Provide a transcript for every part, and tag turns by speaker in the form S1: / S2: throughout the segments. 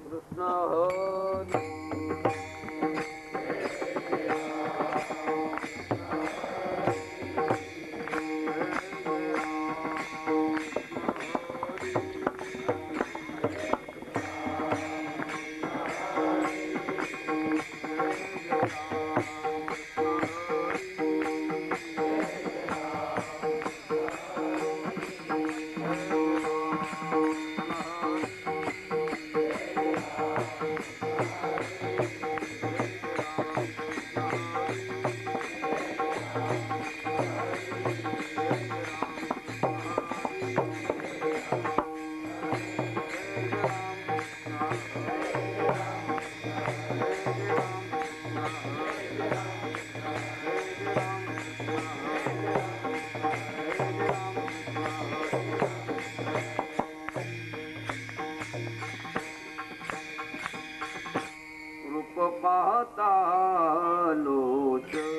S1: कृष्ण हरी पाहता लोचने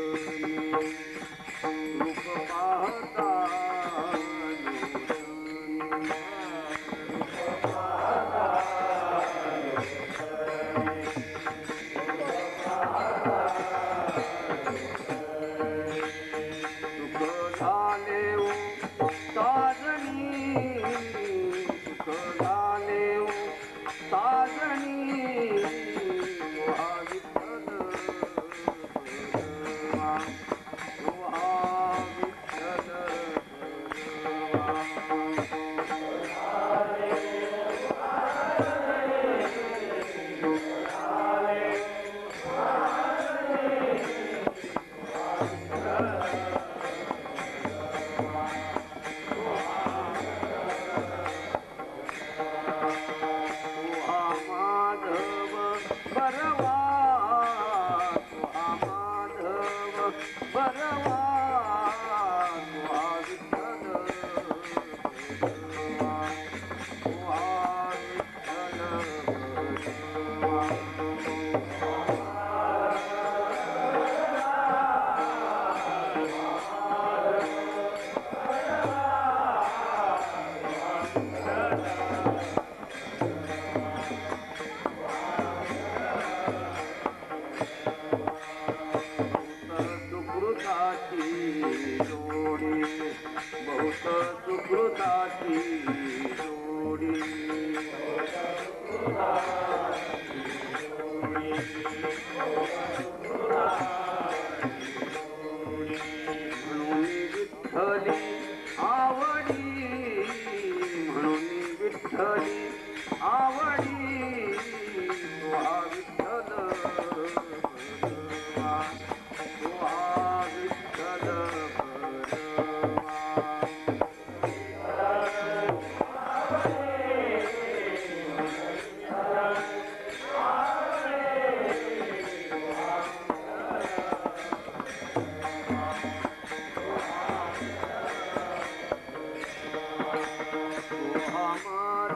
S1: रूप पाहता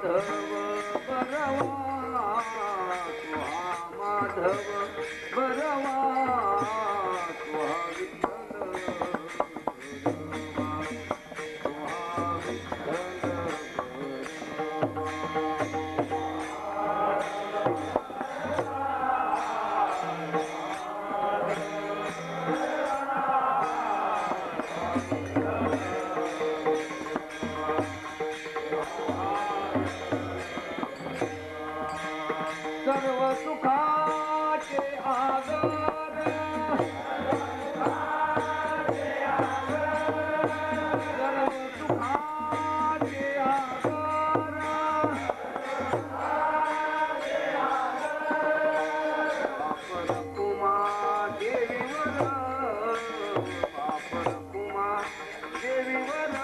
S1: सर्व सुखाचे आगर सर्व सुखाचे आगर वापर कुमा देवीवर वापर कुमा देवीवर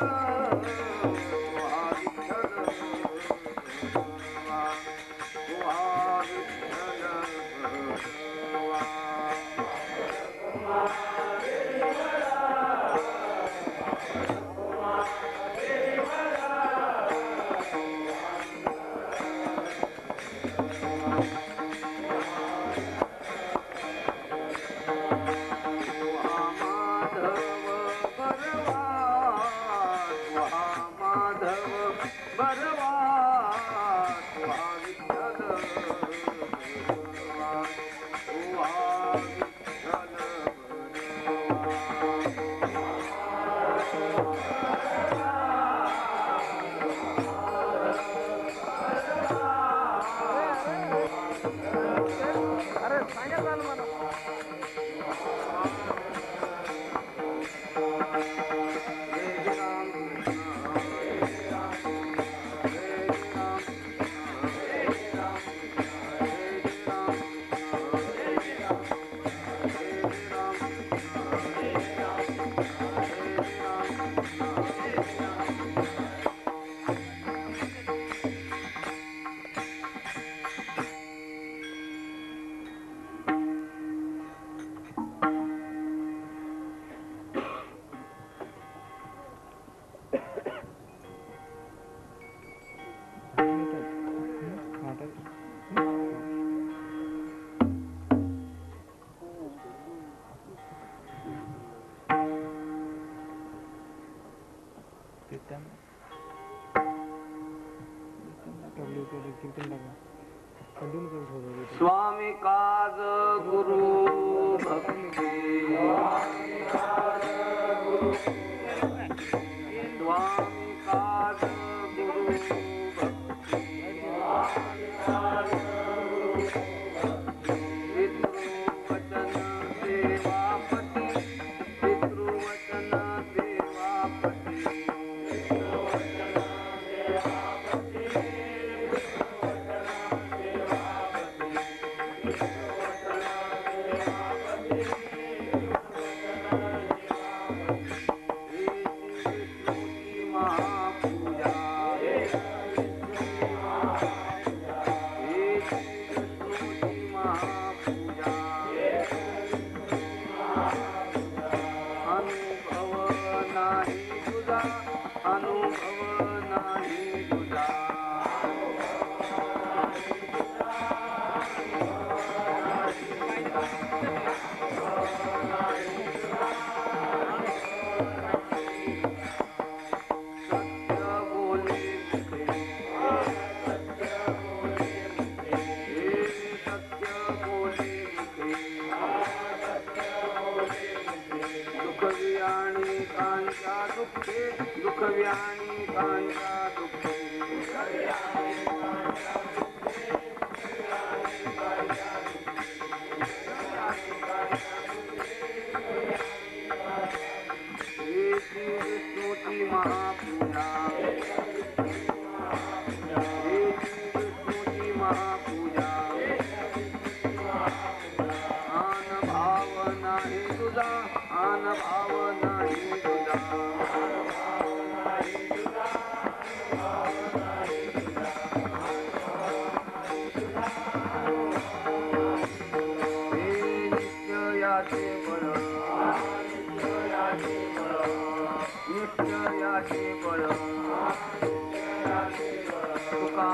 S1: स्वामी काज गुरु भक्ती स्वामी काज गुरु भक्ती पितृवचन देवापती पितृवचन देवापती दुःखव्यानी कांचा दुःखे विष्णुची महापूजा विष्णुची महापूजा आन भाव नाही तुझा आन भाव नाही तुझा निश्चयाचे बळ तुका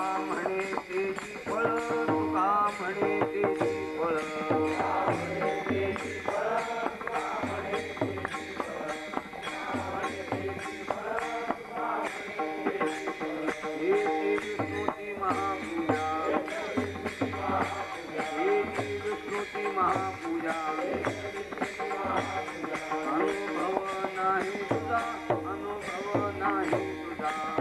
S1: नाही तुझा अनुभव नाही तुझा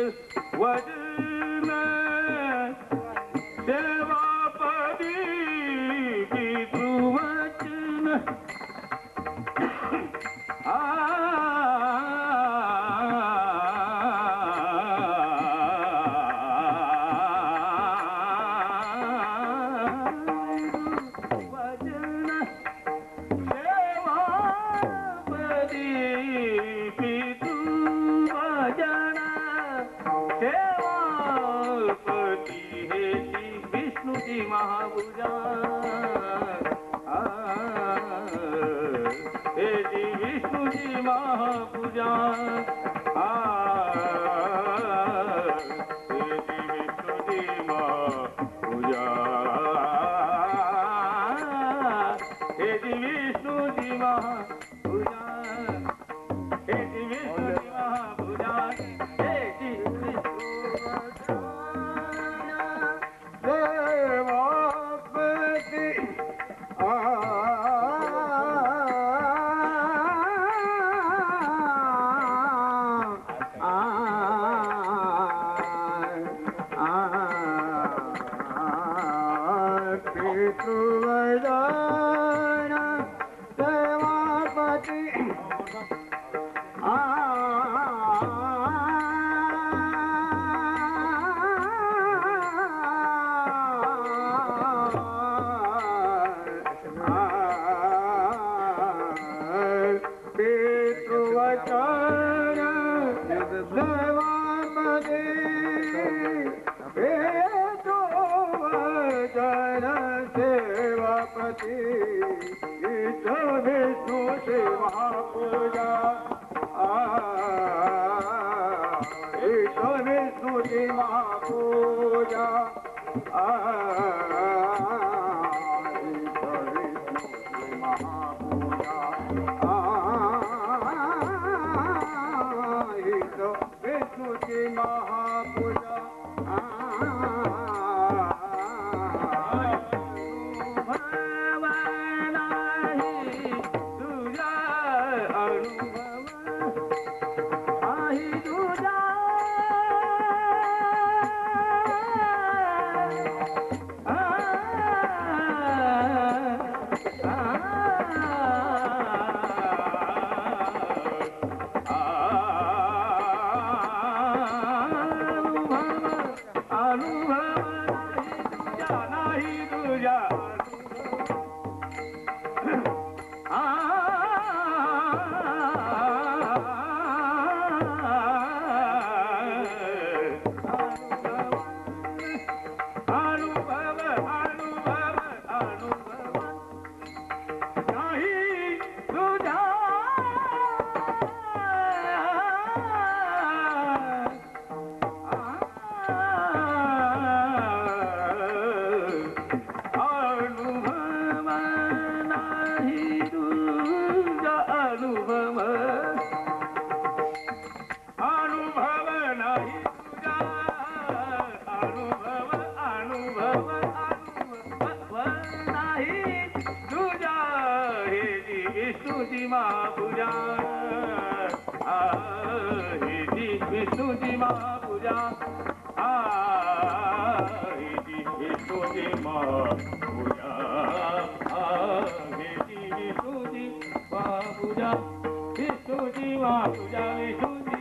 S1: वचन सेवापदी पितृवचन महापूजा हे जी विष्णुजी महापूजा हे जी विष्णुजी महापूजा हे जी विष्णुजी महापूजा हे जी विष्णुजी महापूजा हे जी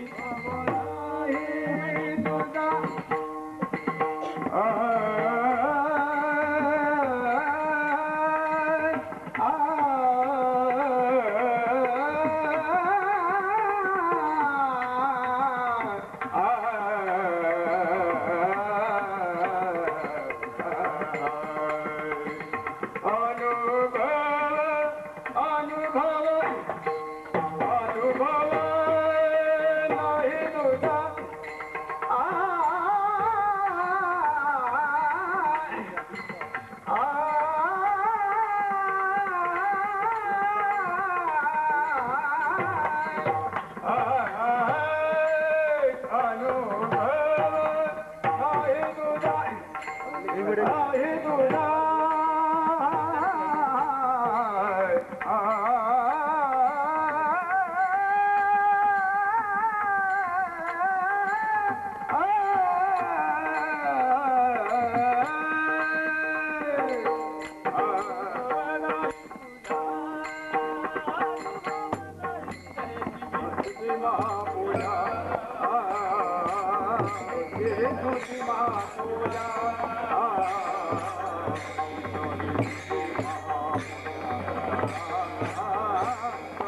S1: विष्णूची महापूजा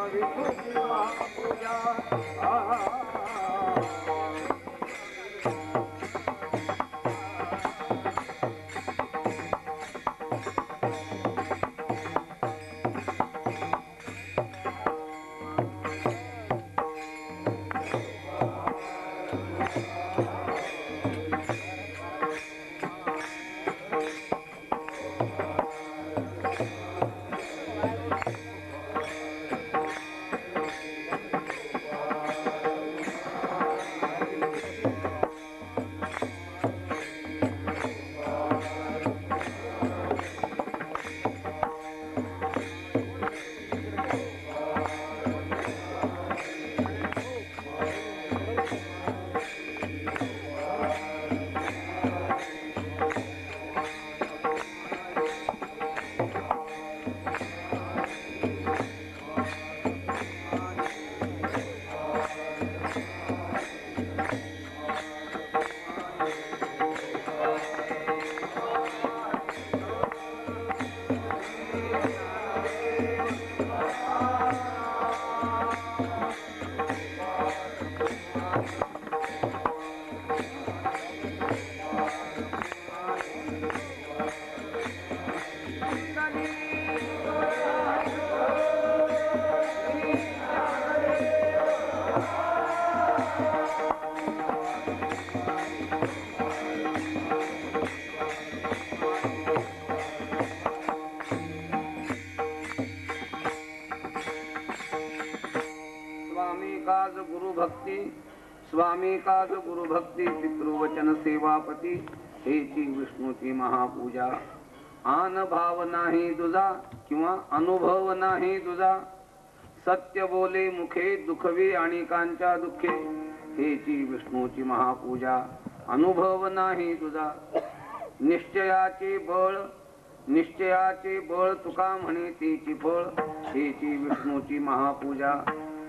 S1: विष्णूची महापूजा स्वामी काज गुरु भक्ती पितृवचन सेवापती हेची विष्णूची महापूजा आन भाव नाही तुझा किंवा अनुभव नाही तुझा सत्य बोले मुखे दुखवी आणि कांच्या दुःखे हेची विष्णूची महापूजा अनुभव नाही तुझा निश्चयाचे बळ तुका म्हणे तेची फळ हेची विष्णूची महापूजा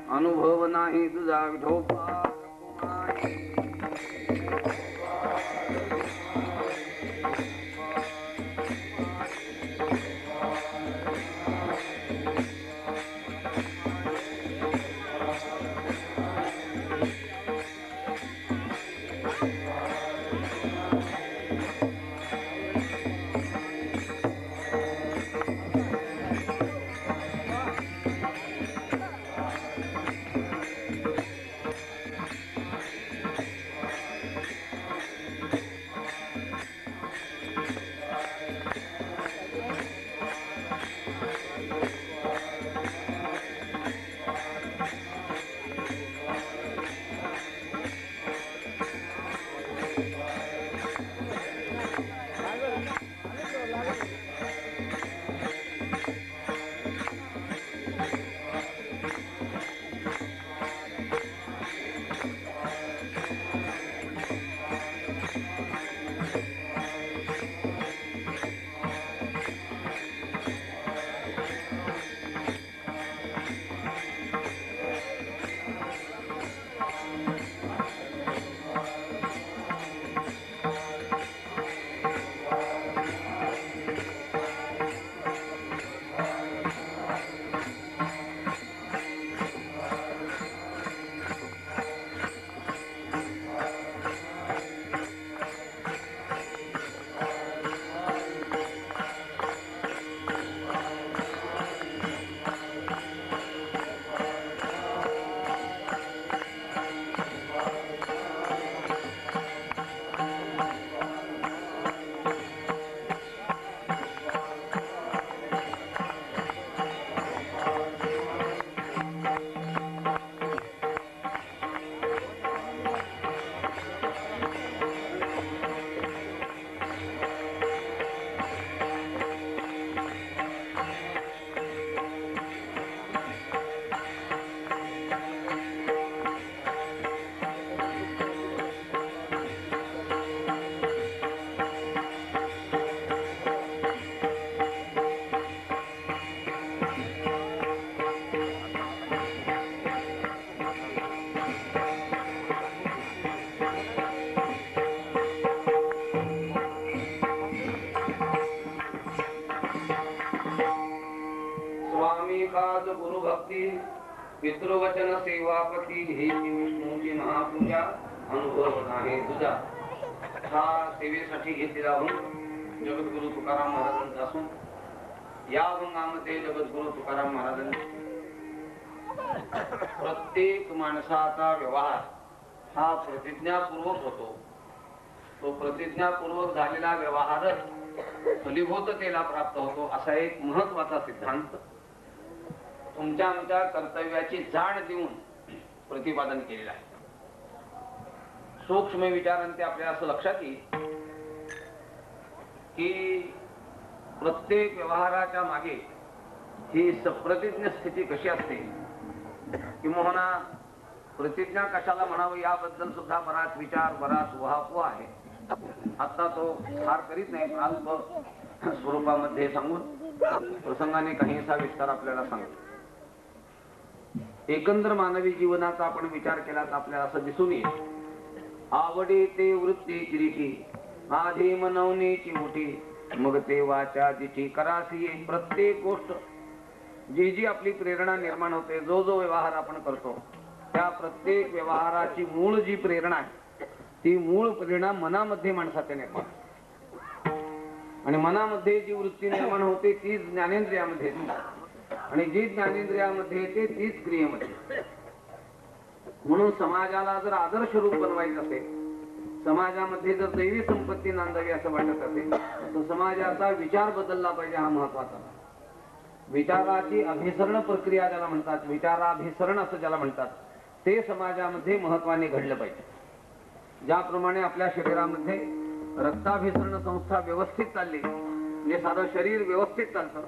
S1: अनुभव नाही तुझा विठोबा पितृवचन सेवापती हे विष्णूची महापूजा अनुभव नाही तुझा. हा सेवेसाठी घेतलेला अभंग जगद्गुरु तुकाराम महाराजांचा असून या अभंगामध्ये जगद्गुरु तुकाराम महाराजांनी प्रत्येक माणसाचा व्यवहार हा प्रतिज्ञापूर्वक होतो. तो प्रतिज्ञापूर्वक झालेला व्यवहारच फलीभूततेला प्राप्त होतो असा एक महत्वाचा सिद्धांत तुमच्या आमच्या कर्तव्याची जाण देऊन प्रतिपादन केलेलं आहे. सूक्ष्म विचारांते आपल्याला असं लक्षात येईल की प्रत्येक व्यवहाराच्या मागे ही सप्रतिज्ञ स्थिती कशी असते किंवा प्रतिज्ञा कशाला म्हणावं याबद्दल सुद्धा बराच विचार बराच उहापोह आहे. आता तो फार करीत नाही, अल्प स्वरूपामध्ये सांगून प्रसंगाने काहीसा विस्तार आपल्याला सांगतो. एकंदर मानवी जीवनाचा आपण विचार केला तर आपल्याला असं दिसून येईल. आवडे ते वृत्ती चिरिकी आधी मनवणीची मोठी मग ते वाचा जिची करासी. प्रत्येक गोष्ट जी जी आपली प्रेरणा निर्माण होते, जो जो व्यवहार आपण करतो त्या प्रत्येक व्यवहाराची मूळ जी प्रेरणा आहे ती मूळ प्रेरणा मनामध्ये माणसाच्या निर्माण, आणि मनामध्ये जी वृत्ती निर्माण होते ती ज्ञानेंद्रियामध्ये, आणि जी ज्ञानेंद्रियामध्ये येते तीच क्रियेमध्ये. म्हणून समाजाला जर आदर्श रूप बनवायचं असेल, समाजामध्ये जर दैवी संपत्ती नांदावी असं वाटत असेल तर समाजाचा विचार बदलला पाहिजे. हा महत्वाचा. विचाराची अभिसरण प्रक्रिया ज्याला म्हणतात, विचाराभिसरण असं ज्याला म्हणतात, ते समाजामध्ये महत्वाने घडलं पाहिजे. ज्याप्रमाणे आपल्या शरीरामध्ये रक्ताभिसरण संस्था व्यवस्थित चालली, म्हणजे साधं शरीर व्यवस्थित चालतं,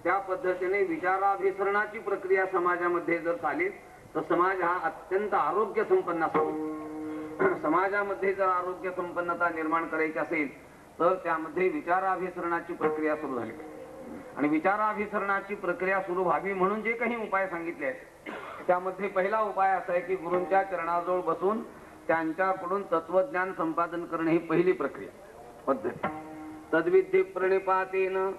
S1: त्या पद्धतीने विचाराभिसरणाची प्रक्रिया समाजामध्ये जर चालली तर समाज हा अत्यंत आरोग्य संपन्न असावा. समाजामध्ये जर आरोग्य संपन्नता निर्माण करायची असेल तर त्यामध्ये विचाराभिसरणाची प्रक्रिया सुरू झाली पाहिजे. आणि विचाराभिसरणाची प्रक्रिया सुरू व्हावी म्हणून जे काही उपाय सांगितले आहेत त्यामध्ये पहिला उपाय असा आहे की गुरूंच्या चरणाजवळ बसून त्यांच्याकडून तत्वज्ञान संपादन करणे ही पहिली प्रक्रिया पद्धत. तद्विद्ये प्रणिपातेन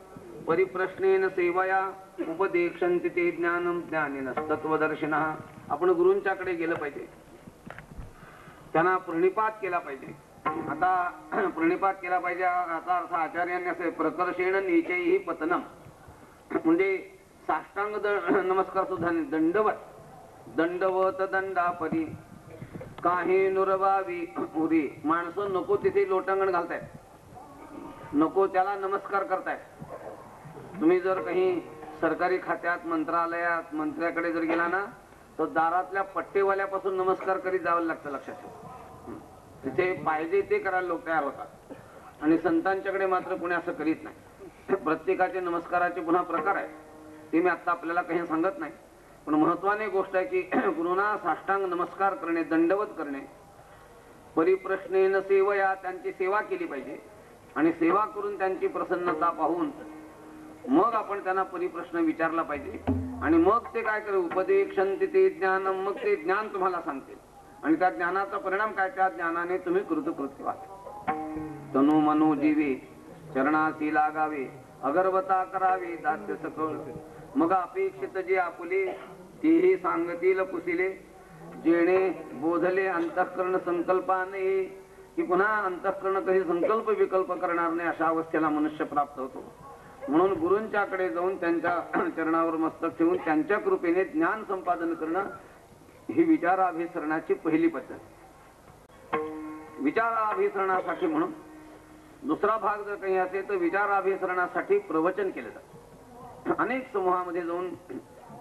S1: परिप्रश्नेन सेवया उपदेक्षन्ति ते ज्ञानम ज्ञानेन तत्वदर्शिनः. आपण गुरूंच्याकडे गेलं पाहिजे, त्यांना प्रणिपात केला पाहिजे. आता प्रणिपात केला पाहिजे याचा अर्थ आचार्यांनी असे प्रकर्षेण नीचैहि पतनम, म्हणजे साष्टांग नमस्कार सुद्धा दंडवत दंडवत दंडापरी काही नुरवावी उरी. माणसं नको तिथे लोटांगण घालतायत, नको त्याला नमस्कार करतायत. तुम्ही जर काही सरकारी खात्यात मंत्रालयात मंत्र्याकडे जर गेला ना तर दारातल्या पट्टेवाल्यापासून नमस्कार करीत जावं लागतं. लक्षात ठेवा, तिथे पाहिजे ते करायला लोक तयार होतात, आणि संतांच्याकडे मात्र कोणी असं करीत नाही. प्रत्येकाचे नमस्काराचे पुन्हा प्रकार आहे, ते मी आता आपल्याला काही सांगत नाही. पण महत्वाने गोष्ट आहे की गुरुना साष्टांग नमस्कार करणे, दंडवत करणे, परिप्रश्नेन सेवया, त्यांची सेवा केली पाहिजे, आणि सेवा करून त्यांची प्रसन्नता पाहून मग आपण त्यांना परिप्रश्न विचारला पाहिजे. आणि मग ते काय करे, उपदेक्षन्ति ते ज्ञानम, मग ते ज्ञान तुम्हाला सांगतील, आणि त्या ज्ञानाचा परिणाम काय, त्या ज्ञानाने तुम्ही कृतकृत्य व्हा. तनु मनो जीवे चरणासी लागावे, अगरवता करावे दास्य सकळ, मग अपेक्षित जे आपुले तेही सांगतील कुसिले, जेणे बोधले अंतःकरण संकल्पाने, की पुन्हा अंतःकरण कधी संकल्प विकल्प करणार नाही अशा अवस्थेला मनुष्य प्राप्त होतो. म्हणून गुरूंच्याकडे जाऊन त्यांच्या चरणावर मस्तक ठेवून त्यांच्या कृपेने ज्ञान संपादन करणं ही विचाराभिसरणाची पहिली पद्धत. विचाराभिसरणासाठी म्हणून दुसरा भाग जर काही असेल तर विचाराभिसरणासाठी प्रवचन केलं जातं. अनेक समूहामध्ये जाऊन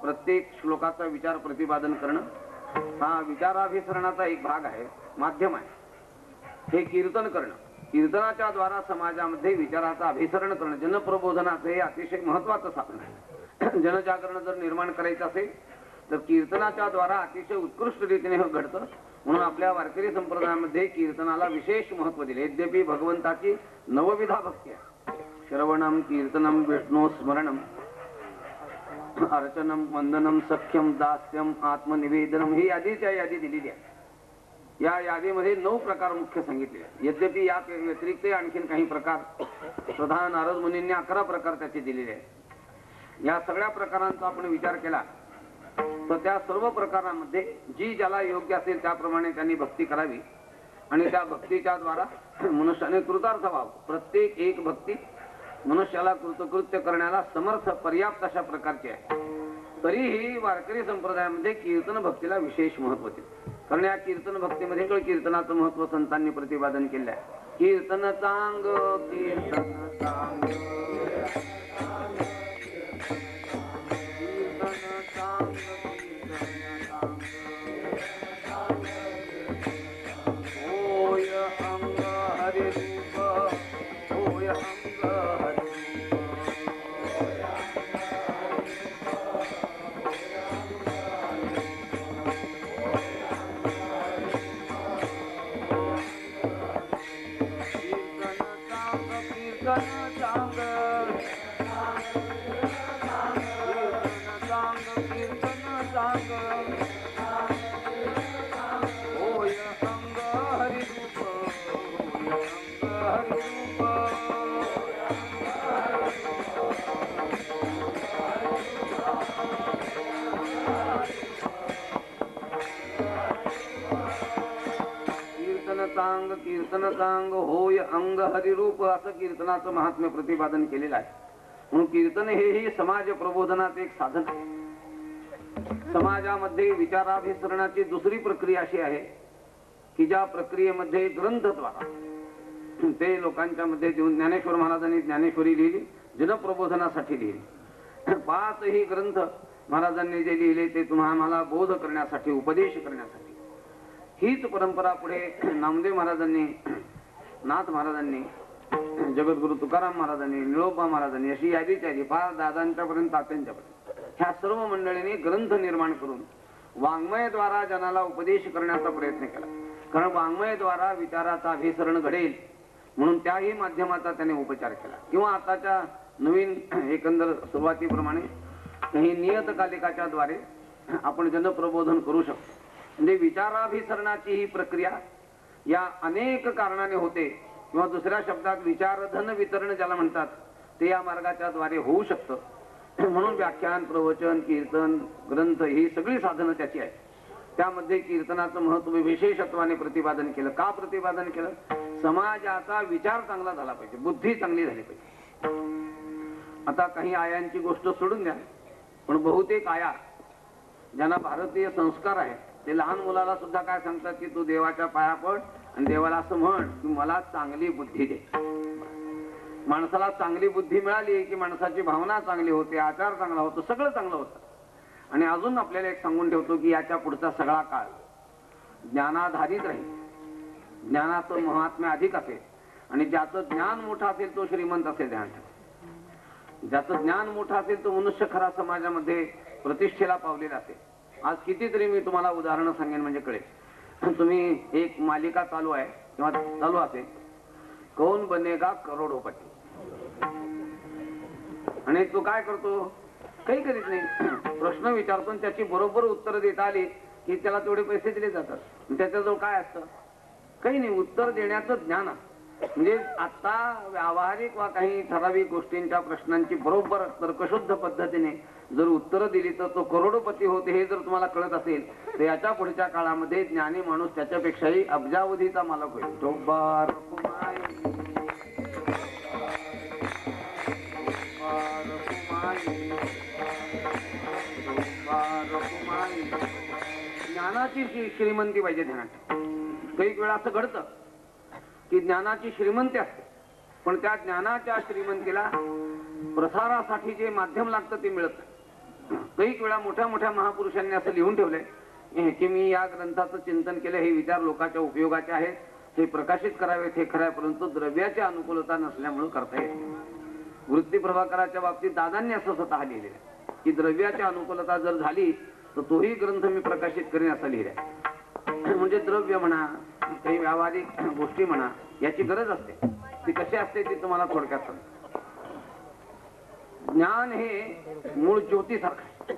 S1: प्रत्येक श्लोकाचा विचार प्रतिपादन करणं हा विचाराभिसरणाचा एक भाग आहे, माध्यम आहे. हे कीर्तन करणं, कीर्तनाच्या द्वारा समाजामध्ये विचाराचं अभिसरण करणं, जनप्रबोधनाचं हे अतिशय महत्वाचं साधन आहे. जनजागरण जर निर्माण करायचं असेल तर कीर्तनाच्या द्वारा अतिशय उत्कृष्ट रीतीने हे घडतं. म्हणून आपल्या वारकरी संप्रदायामध्ये कीर्तनाला विशेष महत्व दिले. यद्यपि भगवंताची नवविधा भक्ती आहे, श्रवणम कीर्तनम विष्णू स्मरणम अर्चनम वंदनम सख्यम दास्यम आत्मनिवेदनम, ही यादीच्या यादी दिलेली आहे. या यादीमध्ये 9 प्रकार मुख्य सांगितले. यद्यपि या व्यतिरिक्त आणखीन काही प्रकार प्रधान नारद मुनींनी 11 प्रकार त्याचे दिलेले आहेत. या सगळ्या प्रकारांचा आपण विचार केला तर त्या सर्व प्रकारांमध्ये जी ज्याला योग्य असेल त्याप्रमाणे त्यांनी भक्ती करावी आणि त्या भक्तीच्या द्वारा मनुष्याने कृतार्थ व्हावं. प्रत्येक एक भक्ती मनुष्याला कृतकृत्य करण्याला समर्थ पर्याप्त अशा प्रकारची आहे. तरीही वारकरी संप्रदायामध्ये कीर्तन भक्तीला विशेष महत्त्व दिले. कारण या कीर्तन भक्तीमध्ये कीर्तनाचं महत्त्व संतांनी प्रतिपादन केलं आहे. कीर्तन चांग कीर्तन चांग होय अंग हरि रूप होय अंग हरि कीर्तन सांग होय अंग हरिरूप असं कीर्तनाचं महात्म्य प्रतिपादन केलेलं आहे. म्हणून कीर्तन हेही समाज प्रबोधनाचे एक साधन आहे. समाजामध्ये विचाराभिसरणाची दुसरी प्रक्रिया अशी आहे की ज्या प्रक्रियेमध्ये ग्रंथद्वारा ते लोकांच्या मध्ये देऊन ज्ञानेश्वर महाराजांनी ज्ञानेश्वरी लिहिली, जनप्रबोधनासाठी लिहिली. 5 ही ग्रंथ महाराजांनी जे लिहिले ते तुम्हाला बोध करण्यासाठी, उपदेश करण्यासाठी. हीच परंपरा पुढे नामदेव महाराजांनी, नाथ महाराजांनी, जगद्गुरु तुकाराम महाराजांनी, निळोबा महाराजांनी अशी यादी केली. फार दादांच्या पर्यंत, तात्यांच्या पर्यंत ह्या सर्व मंडळींनी ग्रंथ निर्माण करून वाङ्मयद्वारा जनाला उपदेश करण्याचा प्रयत्न केला. कारण वाङ्मयद्वारा विचाराचा अभिसरण घडेल म्हणून त्याही माध्यमाचा त्याने उपचार केला. किंवा आताच्या नवीन एकंदर सुरुवातीप्रमाणे ही नियतकालिकाच्या द्वारे आपण जनप्रबोधन करू शकतो. म्हणजे विचाराभिसरणाची ही प्रक्रिया या अनेक कारणाने होते. किंवा दुसऱ्या शब्दात विचारधन वितरण ज्याला म्हणतात ते या मार्गाच्या द्वारे होऊ शकतं. म्हणून व्याख्यान, प्रवचन, कीर्तन, ग्रंथ ही सगळी साधनं त्याची आहेत. त्यामध्ये कीर्तनाचं महत्त्व विशेषत्वाने प्रतिपादन केलं. का प्रतिपादन केलं? समाजाचा विचार चांगला झाला पाहिजे, बुद्धी चांगली झाली पाहिजे. आता काही आयांची गोष्ट सोडून द्या, पण बहुतेक आया ज्यांना भारतीय संस्कार आहेत ते लहान मुलाला सुद्धा काय सांगतात की तू देवाच्या पाया पड आणि देवाला असं म्हण की मला चांगली बुद्धी दे. माणसाला चांगली बुद्धी मिळाली की माणसाची भावना चांगली होते, आचार चांगला होतो, सगळं चांगलं होतं. आणि अजून आपल्याला एक सांगून ठेवतो की याच्या पुढचा सगळा काळ ज्ञानाधारित राहील. ज्ञानाचं महात्म्य अधिक असेल आणि ज्याचं ज्ञान मोठं असेल तो श्रीमंत असेल. ध्यान ठेवा, ज्याचं ज्ञान मोठं असेल तो मनुष्य खरा समाजामध्ये प्रतिष्ठेला पावलेला असेल. आज कितीतरी मी तुम्हाला उदाहरणं सांगेन म्हणजे कळेल. तुम्ही एक मालिका चालू आहे किंवा चालू असेल, कौन बनेगा करोडोपती, आणि तो काय करतो? काही करीत नाही. प्रश्न विचारतो आणि त्याची बरोबर उत्तर देता आली की त्याला तेवढे पैसे दिले जातात. त्याच्याजवळ काय असतं? काही नाही, उत्तर देण्याचं ज्ञान असतं. म्हणजे आता व्यावहारिक वा काही ठराविक गोष्टींच्या प्रश्नांची बरोबर तर्कशुद्ध पद्धतीने जर उत्तरं दिली तर तो करोडोपती होते. हे जर तुम्हाला कळत असेल तर याच्या पुढच्या काळामध्ये ज्ञानी माणूस त्याच्यापेक्षाही अब्जावधीचा मालक होईल. ज्ञानाची श्रीमंती पाहिजे ध्यानात. काही वेळा असं घडतं की ज्ञानाची श्रीमंती असते पण त्या ज्ञानाच्या श्रीमंतीला प्रसारासाठी जे माध्यम लागतं ते मिळत नाही. काही वेळा मोठ्या मोठ्या महापुरुषांनी असं लिहून ठेवलंय की मी या ग्रंथाचं चिंतन केलं, हे विचार लोकांच्या उपयोगाचे आहेत, हे प्रकाशित करावेत, हे खरं आहे, परंतु द्रव्याची अनुकूलता नसल्यामुळे करता येत नाही. वृत्ती प्रभाकराच्या बाबतीत दादांनी असं स्वतः लिहिलेलं आहे की द्रव्याची अनुकूलता जर झाली तर तोही ग्रंथ मी प्रकाशित करेन असं लिहिलंय. म्हणजे द्रव्य म्हणा, काही व्यावहारिक गोष्टी म्हणा, याची गरज असते. ती कशी असते ती तुम्हाला थोडक्यात सांगतो. ज्ञान हे मूळ ज्योतीसारखं आहे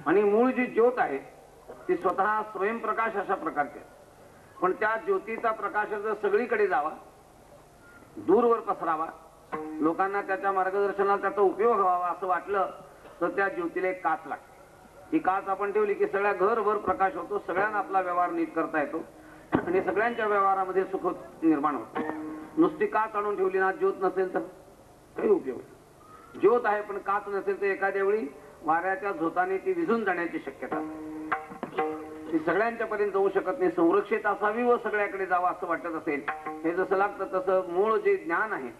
S1: आणि मूळ जी ज्योत आहे ती स्वतः स्वयंप्रकाश अशा प्रकारची आहे. पण त्या ज्योतीचा प्रकाश जर सगळीकडे जावा, दूरवर पसरावा, लोकांना त्याच्या मार्गदर्शनाला त्याचा उपयोग व्हावा असं वाटलं तर त्या ज्योतीला एक काच लागते. ही काच आपण ठेवली की सगळ्या घरभर प्रकाश होतो, सगळ्यांना आपला व्यवहार नीट करता येतो आणि सगळ्यांच्या व्यवहारामध्ये सुख निर्माण होतं. नुसती काच आणून ठेवली ना, ज्योत नसेल तर काही उपयोग नाही. ज्योत आहे पण काच नसेल तर एखाद्या वेळी वाऱ्याच्या झोताने ती विझून जाण्याची शक्यता, ती सगळ्यांच्या पर्यंत जाऊ शकत नाही. संरक्षित असावी व सगळ्याकडे जावं असं वाटत असेल, हे जसं लागतं तसं मूळ जे ज्ञान आहे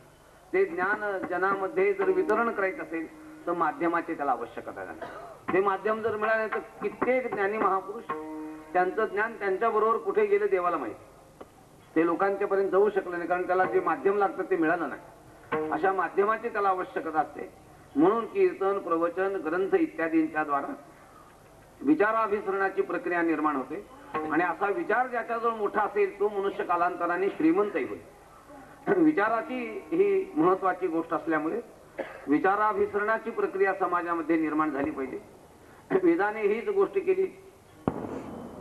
S1: ते ज्ञान जनामध्ये जर वितरण करायचं असेल तर माध्यमाची त्याला आवश्यकता आहे. ते माध्यम जर मिळाले तर कित्येक ज्ञानी महापुरुष त्यांचं ज्ञान त्यांच्या बरोबर कुठे गेले देवाला माहिती, ते लोकांच्या पर्यंत जाऊ शकले नाही, कारण त्याला जे माध्यम लागतं ते मिळालं नाही. अशा माध्यमाची त्याला आवश्यकता असते. म्हणून कीर्तन, प्रवचन, ग्रंथ इत्यादींच्या द्वारा विचाराभिसरणाची प्रक्रिया निर्माण होते आणि असा विचार ज्याच्याजवळ मोठा असेल तो मनुष्य कालांतराने श्रीमंतही होईल. विचाराची ही महत्वाची गोष्ट असल्यामुळे विचाराभिसरणाची प्रक्रिया समाजामध्ये निर्माण झाली पाहिजे. वेदाने हीच गोष्ट केली.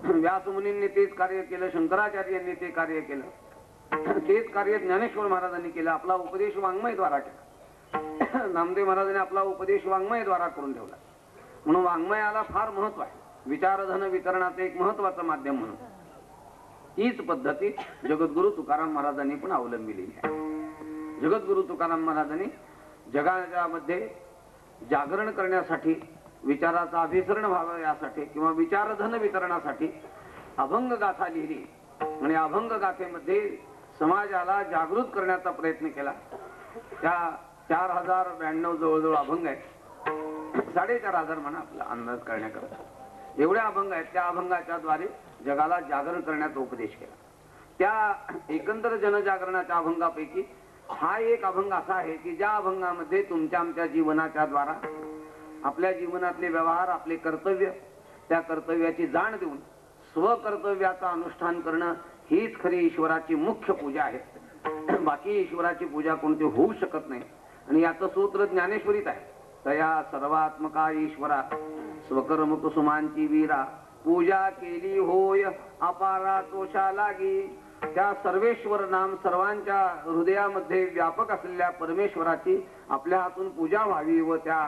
S1: व्यासमुनींनी तेच कार्य केलं, शंकराचार्यांनी ते कार्य केलं, तेच कार्य ज्ञानेश्वर महाराजांनी केलं. आपला उपदेश वाङ्मयद्वारा केला. नामदेव महाराजांनी आपला उपदेश वाङ्मयद्वारा करून ठेवला. म्हणून वाङ्मयाला फार महत्व आहे. विचारधन वितरणाचं एक महत्वाचं माध्यम म्हणून हीच पद्धती जगद्गुरु तुकाराम महाराजांनी पण अवलंबिलेली आहे. जगद्गुरु तुकाराम महाराजांनी जगाच्या मध्ये जागरण करण्यासाठी, विचाराचा अभिसरण व्हावं यासाठी किंवा विचारधन वितरणासाठी अभंग गाथा लिहिली आणि अभंग गाथेमध्ये समाजाला जागृत करण्याचा प्रयत्न केला. त्या 4092 जवळजवळ अभंग आहेत. 4500 म्हणा आपला अंदाज करण्याकरता एवढे अभंग आहेत. त्या अभंगाच्या द्वारे जगाला जागरण करण्याचा उपदेश केला. त्या एकंदर जनजागरणाच्या अभंगापैकी हा एक अभंग असा आहे की ज्या अभंगामध्ये तुमच्या आमच्या जीवनाच्या द्वारा आपल्या जीवनातले व्यवहार, आपले कर्तव्य, त्या कर्तव्याची जाण देऊन स्वकर्तव्याचा अनुष्ठान करणं हीच खरी ईश्वराची मुख्य पूजा आहे. बाकी ईश्वराची पूजा कोणती होऊ शकत नाही. आणि याचं सूत्र ज्ञानेश्वरीत आहे. तया सर्वात्मका ईश्वरा स्वकर्म कुसुमांची वीरा पूजा केली होय अपारा तोषा लागी. त्या सर्वेश्वर नाम सर्वांच्या हृदयामध्ये व्यापक असलेल्या परमेश्वराची आपल्या हातून पूजा व्हावी व त्या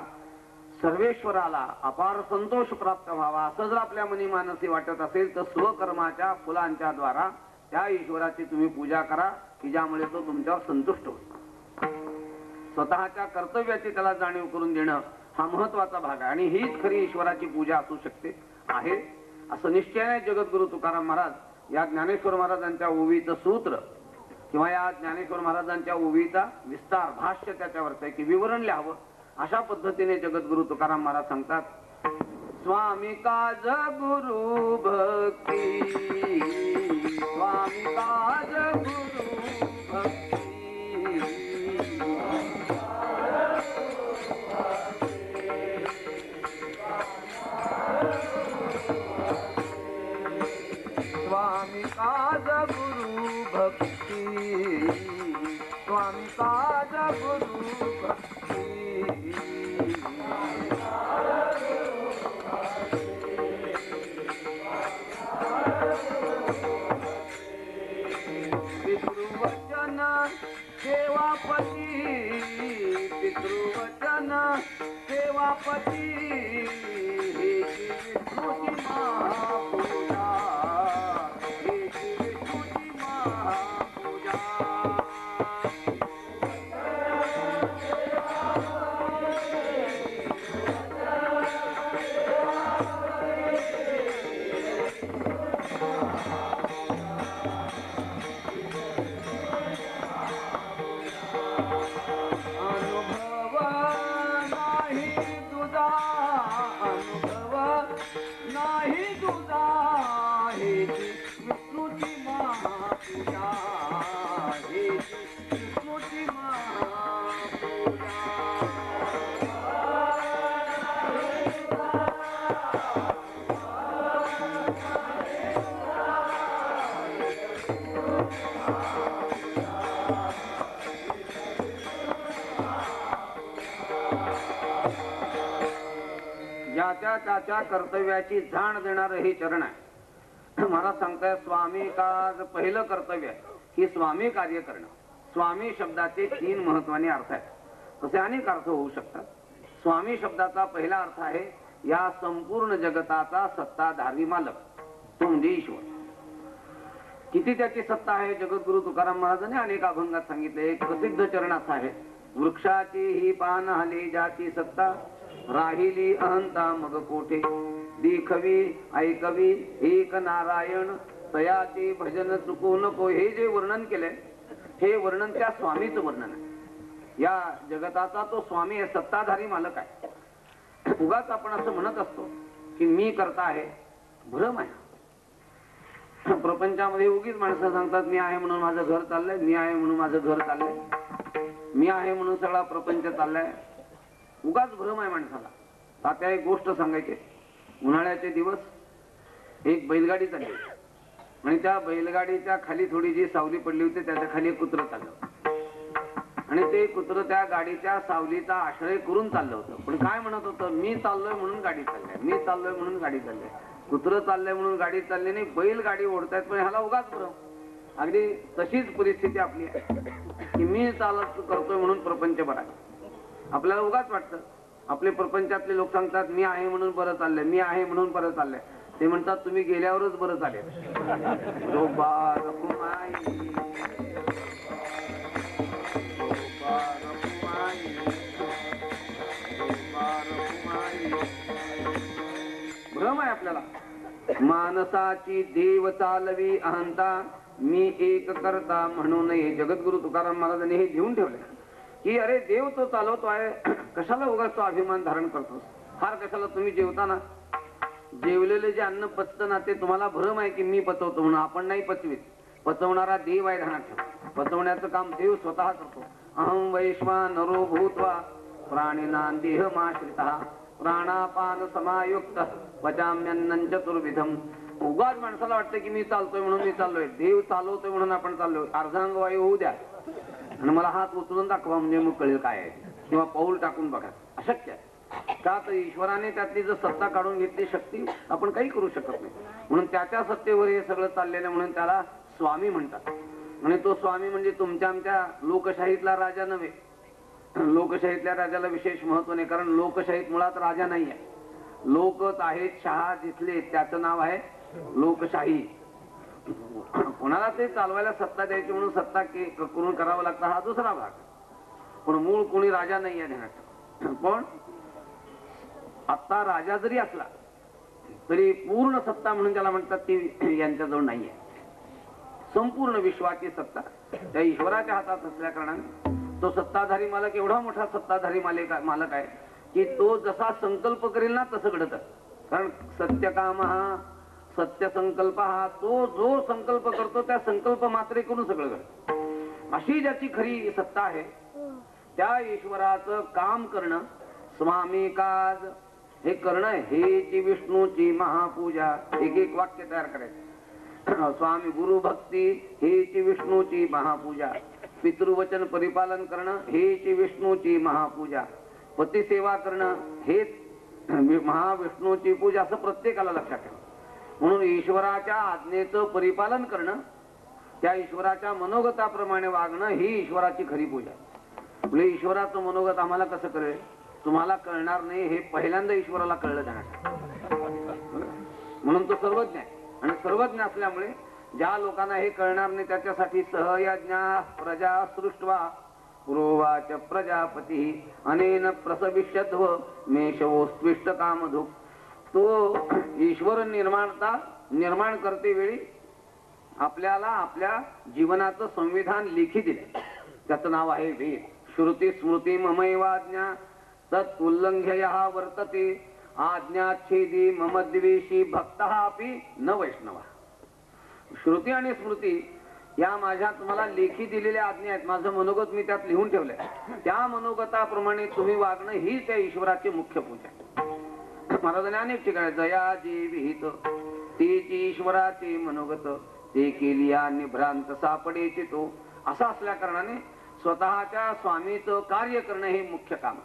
S1: सर्वेश्वराला अपार संतोष प्राप्त व्हावा असं जर आपल्या मनी मानसी वाटत असेल तर स्वकर्माच्या फुलांच्या द्वारा त्या ईश्वराची तुम्ही पूजा करा की ज्यामुळे तो तुमच्यावर संतुष्ट होईल. स्वतःच्या कर्तव्याची त्याला जाणीव करून देणं हा महत्वाचा भाग आहे आणि हीच खरी ईश्वराची पूजा असू शकते आहे असं निश्चयाने जगद्गुरु तुकाराम महाराज या ज्ञानेश्वर महाराजांच्या ओवीचं सूत्र किंवा या ज्ञानेश्वर महाराजांच्या ओवीचा विस्तार भाष्य त्याच्यावरच आहे की विवरण लिहावं अशा पद्धतीने जगद्गुरु तुकाराम महाराज सांगतात. स्वामी काज गुरु भक्ती, स्वामी काज गुरु भक्ती, स्वामी काज गुरु भक्ती, स्वामी काज गुरु भक्ती, पितृवचन सेवापती, पितृवचन सेवापती, हे विष्णूची महापूजा, हे विष्णूची महापूजा. ज्याच्या त्याच्या कर्तव्याची जाण देणार हे चरण आहे. महाराज सांगताय स्वामी काज पहिलं कर्तव्य आहे की स्वामी कार्य करणं. स्वामी शब्दाचे 3 महत्वाने अर्थ आहेत. तसे अनेक अर्थ होऊ शकतात. स्वामी शब्दाचा पहिला अर्थ आहे या संपूर्ण जगताचा सत्ताधारी मालक तो म्हणजे ईश्वर. किती त्याची सत्ता आहे जगद्गुरु तुकाराम महाराजांनी अनेक अभंगात सांगितले. एक प्रसिद्ध चरण असा आहे, वृक्षाची ही पान हली ज्याची सत्ता, राहिली अहंता मग कोठे, देखवी ऐकवी एक नारायण, तयाचे भजन चुकू नको. हे जे वर्णन केलंय हे वर्णन त्या स्वामीचं वर्णन आहे. या जगताचा तो स्वामी आहे, सत्ताधारी मालक आहे. उगाच आपण असं म्हणत असतो की मी करता आहे, भ्रम आहे. प्रपंचामध्ये उगीच माणसं सांगतात मी आहे म्हणून माझं घर चाललंय, मी आहे म्हणून माझं घर चाललंय, मी आहे म्हणून सगळा प्रपंच चाललाय. उगाच भ्रम आहे माणसाला. तात्या एक गोष्ट सांगायची, उन्हाळ्याचे दिवस एक बैलगाडी चालली आणि त्या बैलगाडीच्या खाली थोडी जी सावली पडली होती त्याच्या खाली एक कुत्रं चाललं आणि ते कुत्रं त्या गाडीच्या सावलीचा आश्रय करून चाललं होतं. पण काय म्हणत होतं, मी चाललोय म्हणून गाडी चालली, मी चाललोय म्हणून गाडी चालली. कुत्रं चाललंय म्हणून गाडी चालली नाही, बैल गाडी ओढतायत, पण ह्याला उगाच भ्रम. अगदी तशीच परिस्थिती आपली आहे की मी चालत करतोय म्हणून प्रपंच बरा आहे. आपल्याला उगाच वाटतं. आपले प्रपंचातले लोक सांगतात मी आहे म्हणून बरं चाललंय, मी आहे म्हणून बरं चाललंय. ते म्हणतात तुम्ही गेल्यावरच बरं चालेल. भ्रम आहे आपल्याला. मानसाची देव चालवी अहंता, मी एक करता म्हणून. हे जगद्गुरु तुकाराम महाराजांनी हे घेऊन ठेवले की अरे देव तो चालवतो आहे, कशाला उगाच तो अभिमान धारण करतोस. फार कशाला तुम्ही जेवताना जेवलेले जे अन्न पचतं ना ते तुम्हाला भ्रम आहे की मी पचवतो म्हणून. आपण नाही पचवीत, पचवणारा देव आहे. ध्यानात ठेवा, पचवण्याचं काम देव स्वतः करतो. अहं वैश्वानरो भूत्वा प्राणिनां देहमाश्रितः प्राणापान समायुक्त पचाम्यन्नं चतुर्विधम. उगाच माणसाला वाटतं की मी चालतोय म्हणून मी चाललोय, देव चालवतोय म्हणून आपण चाललोय. अर्धांग वायू होऊ द्या आणि मला हात उचलून दाखवा म्हणजे मग कळेल काय आहे, किंवा पाऊल टाकून बघा. अशक्य आहे. का तर ईश्वराने त्यातली जर सत्ता काढून घेतली शक्ती, आपण काही करू शकत नाही. म्हणून त्याच्या सत्तेवर हे सगळं चाललेलं, म्हणून त्याला स्वामी म्हणतात. आणि तो स्वामी म्हणजे तुमच्या आमच्या लोकशाहीतला राजा नव्हे. लोकशाहीतल्या राजाला विशेष महत्व नाही, कारण लोकशाहीत मुळात राजा नाही आहे. लोकच आहेत, शहा जिथले त्याचं नाव आहे लोकशाही. कोणाला ते चालवायला सत्ता द्यायची म्हणून सत्ता करून करावं लागतं, हा दुसरा भाग. पण मूळ कोणी राजा नाही आहे ध्यानात. पण आता राजा जरी असला तरी पूर्ण सत्ता म्हणून त्याला म्हणतात ती यांच्याजवळ नाहीये. संपूर्ण विश्वाची सत्ता त्या ईश्वराच्या हातात असल्या कारणाने तो सत्ताधारी मालक एवढा मोठा सत्ताधारी मालक आहे की तो जसा संकल्प करेल ना तसं घडत. कारण सत्यकाम हा सत्य संकल्प हा तो जो संकल्प करतो त्या संकल्प मात्रे करून सगळं घडतं. अशी ज्याची खरी सत्ता आहे त्या ईश्वराचं काम करणं स्वामी काज हे करणं हेची विष्णूची महापूजा. एक एक वाक्य तयार करायचं. स्वामी गुरु भक्ती हेची विष्णूची महापूजा. पितृवचन परिपालन करणं हेची विष्णूची महापूजा. पती सेवा करणं हेच महाविष्णूची पूजा. असं प्रत्येकाला लक्षात ठेवा. म्हणून ईश्वराच्या आज्ञेचं परिपालन करणं, त्या ईश्वराच्या मनोगताप्रमाणे वागणं ही ईश्वराची खरी पूजा. म्हणजे ईश्वराचं मनोगत आम्हाला कसं कळेल, तुम्हाला कळणार नाही. हे पहिल्यांदा ईश्वराला कळलं जाणार. म्हणून तो सर्वज्ञ आहे. आणि सर्वज्ञ असल्यामुळे ज्या लोकांना हे कळणार नाही त्याच्यासाठी सहयज्ञा प्रजा सृष्ट्वा पुरोवाच प्रजापती अनेन प्रसविष्यध्व मेषवोस्त्विष्ट कामधुक. तो ईश्वर निर्माण करते वेळी आपल्याला आपल्या जीवनाचं संविधान लिखी दिले. त्याचं नाव आहे वेद. श्रुती स्मृती ममैवाज्ञा तत् उल्लंघ्य वर्तते आज्ञाच्छेदी मम द्वेषी भक्तः अपि न वैष्णवा. श्रुती आणि स्मृती या माझ्या तुम्हाला लेखी दिलेल्या आज्ञा आहेत. माझं मनोगत मी त्यात लिहून ठेवलंय. त्या मनोगताप्रमाणे तुम्ही वागणं ही त्या ईश्वराची मुख्य पूजा. महाराजांनी अनेक ठिकाणी जया जी विहित तेची ईश्वराचे मनोगत ते केली निभ्रांत सापडेचे तो. असं असल्या कारणाने स्वतःच्या स्वामीचं कार्य करणं हे मुख्य काम.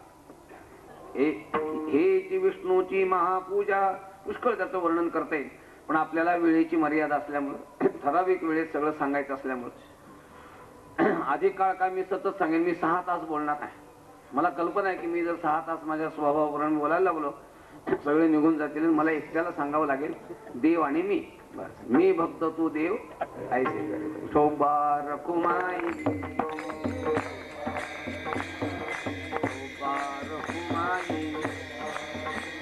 S1: हेची विष्णूची महापूजा. पुष्कळ त्याचं वर्णन करता येईल, पण आपल्याला वेळेची मर्यादा असल्यामुळे ठराविक वेळेत सगळं सांगायचं असल्यामुळे अधिक काळ काय मी सतत सांगेन. मी 6 तास बोलणार आहे. मला कल्पना आहे की मी जर 6 तास माझ्या स्वभावावरून बोलायला लागलो सगळे निघून जातील, मला एकट्याला सांगावं लागेल देव आणि मी. बस, मी भक्त तू देव ऐसे करे शोभा रखुमाई, शोभा रखुमाई.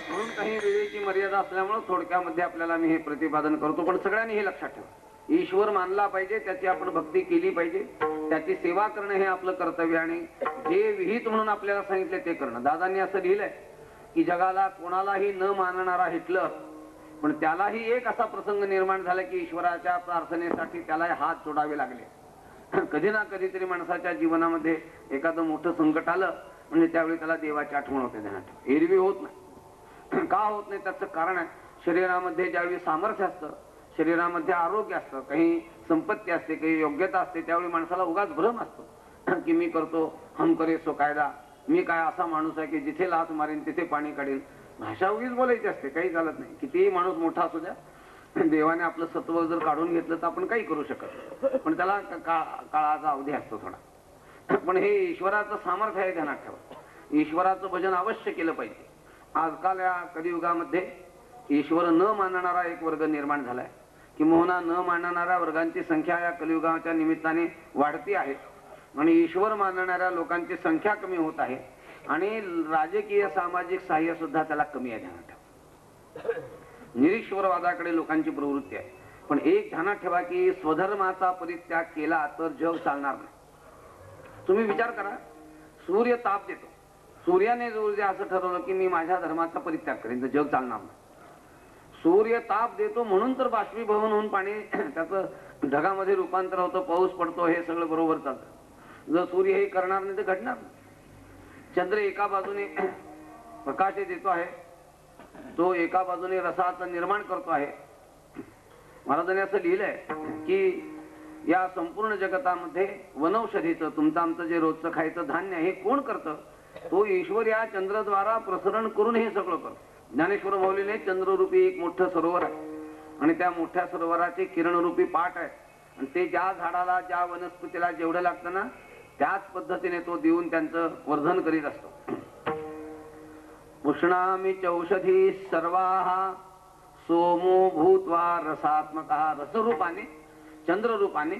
S1: म्हणून काही वेळेची मर्यादा असल्यामुळे थोडक्यामध्ये आपल्याला मी हे प्रतिपादन करतो. पण सगळ्यांनी हे लक्षात ठेवा, ईश्वर मानला पाहिजे, त्याची आपण भक्ती केली पाहिजे, त्याची सेवा करणं हे आपलं कर्तव्य. आणि जे विहित म्हणून आपल्याला सांगितले ते करणं. दादांनी असं लिहिलंय की जगाला कोणालाही न मानणारा हिटलर, पण त्यालाही एक असा प्रसंग निर्माण झाला की ईश्वराच्या प्रार्थनेसाठी त्याला हात जोडावे लागले. कधी ना कधीतरी माणसाच्या जीवनामध्ये एखादं मोठं संकट आलं म्हणजे त्यावेळी त्याला देवाची आठवण होते. ध्यानात एरवी होत नाही. का होत नाही त्याचं कारण आहे, शरीरामध्ये ज्यावेळी सामर्थ्य असतं, शरीरामध्ये आरोग्य असतं, काही संपत्ती असते, काही योग्यता असते, त्यावेळी माणसाला उगाच भ्रम असतो की मी करतो हम करे सो कायदा, मी काय असा माणूस आहे की जिथे लाथ मारेन तिथे पाणी काढेल. भाषा उगीच बोलायची असते, काही चालत नाही. कितीही माणूस मोठा असू द्या, देवाने आपलं सत्व जर काढून घेतलं तर आपण काही करू शकत, पण त्याला काळाचा अवधी असतो थोडा. पण हे ईश्वराचं सामर्थ्य आहे, ध्यानात ठेवा. ईश्वराचं भजन अवश्य केलं पाहिजे. आजकाल या कलियुगामध्ये ईश्वर न मानणारा एक वर्ग निर्माण झालाय, किंवा न मानणाऱ्या वर्गांची संख्या या कलियुगाच्या निमित्ताने वाढती आहे आणि ईश्वर मानणाऱ्या लोकांची संख्या कमी होत आहे. आणि राजकीय सामाजिक सहाय्य सुद्धा त्याला कमी आहे. ध्यानात ठेवा, निरीश्वरवादाकडे लोकांची प्रवृत्ती आहे. पण एक ध्यानात ठेवा की स्वधर्माचा परित्याग केला तर जग चालणार नाही. तुम्ही विचार करा, सूर्य ताप देतो, सूर्याने जर असं ठरवलं की मी माझ्या धर्माचा परित्याग करेन तर जग चालणार नाही. सूर्य ताप देतो म्हणून तर बाष्पीभवन होऊन पाणी त्याचं ढगामध्ये रूपांतर होतं, पाऊस पडतो, हे सगळं बरोबर चालतं. जर सूर्य हे करणार नाही तर घडणार नाही. चंद्र एका बाजूने प्रकाश देतो आहे, तो एका बाजूने रसाचं निर्माण करतो आहे. महाराजांनी असं लिहिलंय की या संपूर्ण जगतामध्ये वनौषधीचं, तुमचं आमचं जे रोजचं खायचं धान्य हे कोण करतं? तो ईश्वर या चंद्रद्वारा प्रसरण करून हे सगळं करतो. ज्ञानेश्वर माऊलीने चंद्ररूपी एक मोठं सरोवर आहे आणि त्या मोठ्या सरोवराचे किरणरूपी पाठ आहे आणि ते ज्या झाडाला, ज्या वनस्पतीला जेवढं लागतं ना त्याच पद्धतीने तो देऊन त्यांचं वर्धन करीत असतो. उष्णामी चौषधी सर्वाहा सोमो भूत्वा रसात्मका. रसरूपाने, चंद्ररूपाने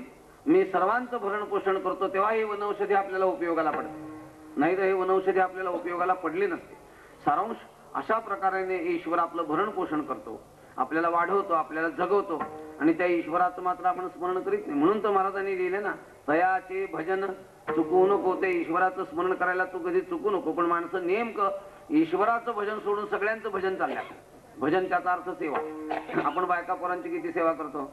S1: मी सर्वांचं भरण पोषण करतो, तेव्हा ही वनौषधी आपल्याला उपयोगाला पडते. नाही तर हे वनौषधी आपल्याला उपयोगाला पडली नसते. सारांश अशा प्रकारे ईश्वर आपलं भरण पोषण करतो, आपल्याला वाढवतो, आपल्याला जगवतो आणि त्या ईश्वराचं मात्र आपण स्मरण करीत नाही. म्हणून तर महाराजांनी लिहिले ना, तयाचे भजन चुकवू नको. ते ईश्वराचं स्मरण करायला तू कधी चुकू नको. पण माणसं नेमकं ईश्वराचं भजन सोडून सगळ्यांचं भजन चाललंय. भजन त्याचा अर्थ सेवा. आपण बायका पोरांची किती सेवा करतो.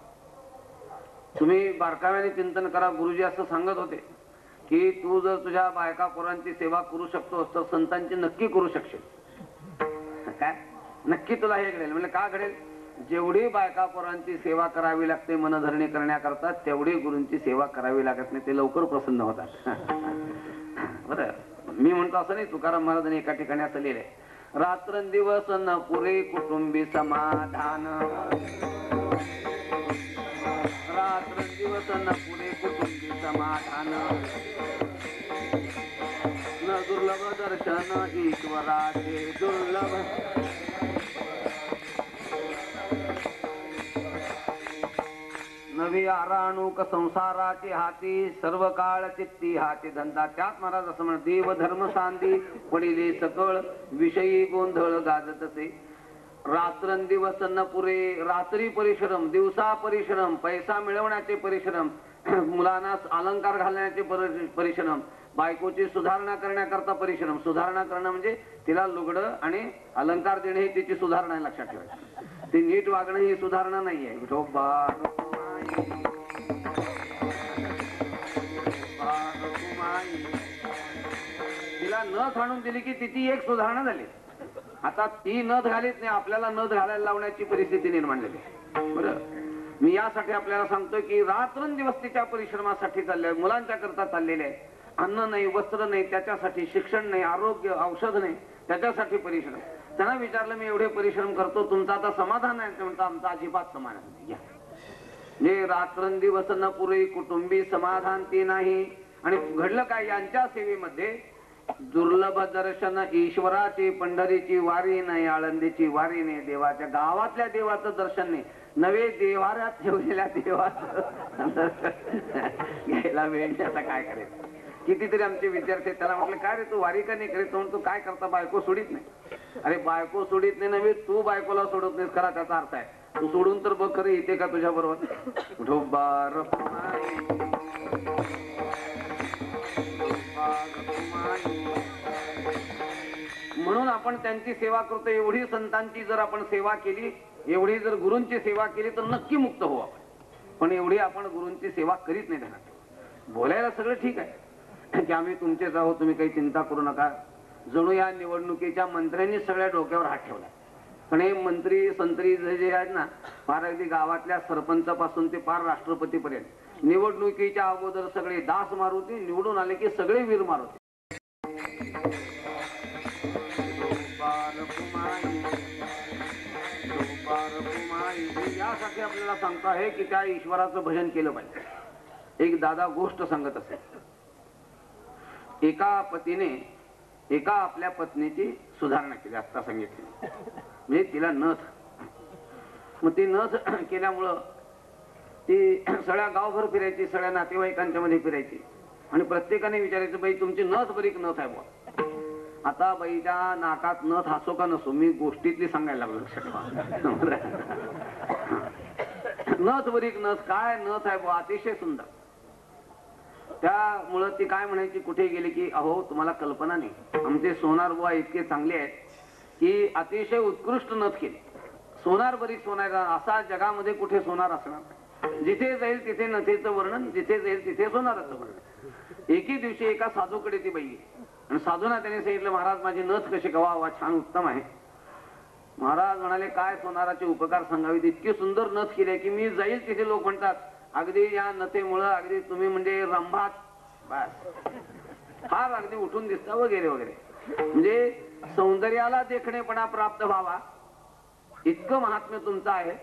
S1: तुम्ही बारकाव्याने चिंतन करा. गुरुजी असं सांगत होते की तू जर तुझ्या बायका पोरांची सेवा करू शकतोस तर संतांची नक्की करू शकशील. काय नक्की तुला हे घडेल. म्हणजे का घडेल? जेवढी बायका पोरांची सेवा करावी लागते मनधरणी करण्याकरता, तेवढी गुरूंची सेवा करावी लागत नाही. ते लवकर प्रसन्न होतात. बरं, मी म्हणतो असं नाही. तुकाराम महाराजांनी एका ठिकाणी असं लिहिलंय, रात्रंदिवस न पुरे कुटुंबी समाधान. रात्रंदिवस न पुरे कुटुंबी समाधान. न दुर्लभ दर्शन ईश्वराचे दुर्लभ. नवी आराणूक संसाराचे हाती सर्व काळ चित्ती हाती धंदा. त्यात महाराज असं म्हणत, देव धर्म सांदी पडिले सकळ विषयी गोंधळ गाजतसे. रात्रंदिवस न पुरे. रात्री परिश्रम, दिवसा परिश्रम, पैसा मिळवण्याचे परिश्रम, मुलांना अलंकार घालण्याचे परिश्रम, बायकोची सुधारणा करण्याकरता परिश्रम. सुधारणा करणं म्हणजे तिला लुगडं आणि अलंकार देणे ही तिची सुधारणा आहे, लक्षात ठेवायचं. ती नीट वागणं ही सुधारणा नाहीये. तिला नथ आणून दिली की तिची एक सुधारणा झाली. आता ती नथ घालीत नाही, आपल्याला नथ घालायला लावण्याची परिस्थिती निर्माण झाली. बरं, मी यासाठी आपल्याला सांगतोय की रात्रंदिवस तिच्या परिश्रमासाठी चालले, मुलांच्या करता चाललेले आहे. अन्न नाही, वस्त्र नाही, त्याच्यासाठी शिक्षण नाही, आरोग्य, औषध नाही, त्याच्यासाठी परिश्रम. त्यांना विचारलं, मी एवढे परिश्रम करतो, तुमचं आता समाधान आहे? ते म्हणतं, आमचं अजिबात समाधान नाही. जे रात्रंदिवस न पुरे कुटुंबी समाधान ते नाही. आणि घडलं काय, यांच्या सेवेमध्ये दुर्लभ दर्शन ईश्वराची, पंढरीची वारी नाही, आळंदीची वारी नाही, देवाच्या गावातल्या देवाचं दर्शन नाही, नवे देवाऱ्यात ठेवलेल्या देवाचं घ्यायला वेळ नाही. आता काय करायचं? कितीतरी आमचे विद्यार्थी, त्याला म्हटलं काय रे तू वारी का नाही करीत? म्हणून तू काय करता? बायको सोडित नाही. अरे बायको सोडित नाही नव्हे, तू बायकोला सोडत नाहीस, खरा त्याचा अर्थ आहे. तू सोडून तर बघ खरं येते का तुझ्या बरोबर? ढोबार म्हणून आपण त्यांची सेवा करतो. एवढी संतांची जर आपण सेवा केली, एवढी जर गुरूंची सेवा केली तर नक्की मुक्त हो आपण. पण एवढी आपण गुरूंची सेवा करीत नाही. त्यांना बोलायला सगळं ठीक आहे की आम्ही तुमचेच आहोत, तुम्ही काही चिंता करू नका. जणू या निवडणुकीच्या मंत्र्यांनी सगळ्या डोक्यावर हात ठेवला. पण हे मंत्री संत्री जे आहेत ना, फार अगदी गावातल्या सरपंचापासून ते फार राष्ट्रपतीपर्यंत निवडणुकीच्या अगोदर सगळे दास मारुती, निवडून आले की सगळे वीर मारुती. यासाठी आपल्याला सांगतो आहे की त्या ईश्वराचं भजन केलं पाहिजे. एक दादा गोष्ट सांगत असे. एका पतीने एका आपल्या पत्नीची सुधारणा केली, आता सांगितली. म्हणजे तिला नथ, मग ती नथ केल्यामुळं ती सगळ्या गावभर फिरायची, सगळ्या नातेवाईकांच्या मध्ये फिरायची आणि प्रत्येकाने विचारायचं, बाई तुमची नथ बरीक नथ आहे बुवा. आता बाईच्या नाकात नथ असो का नसो, मी गोष्टीतली सांगायला लागलो. नथ बरीक नथ, काय नथ आहे बुवा, अतिशय सुंदर. त्यामुळं ती काय म्हणायची कुठे गेली की, अहो तुम्हाला कल्पना नाही, आमचे सोनार बुवा इतके चांगले आहेत की अतिशय उत्कृष्ट नथ केली. सोनार बरीक सोनार, असा जगामध्ये कुठे सोनार असणार? जिथे जाईल तिथे नथेचं वर्णन, जिथे जाईल तिथे सोनाराचं वर्णन. एके दिवशी एका साधूकडे ती बाई आणि साधूना त्याने सांगितलं, महाराज माझी नथ कशी गवा, छान उत्तम आहे. महाराज म्हणाले, काय सोनाराचे उपकार सांगावेत, इतकी सुंदर नथ केली की मी जाईल तिथे लोक म्हणतात अगदी या नथेमुळं अगदी तुम्ही म्हणजे रंभात बस फार अगदी उठून दिसता वगैरे वगैरे. म्हणजे सौंदर्याला देखणेपणा प्राप्त व्हावा इतकं महात्म्य तुमचं आहे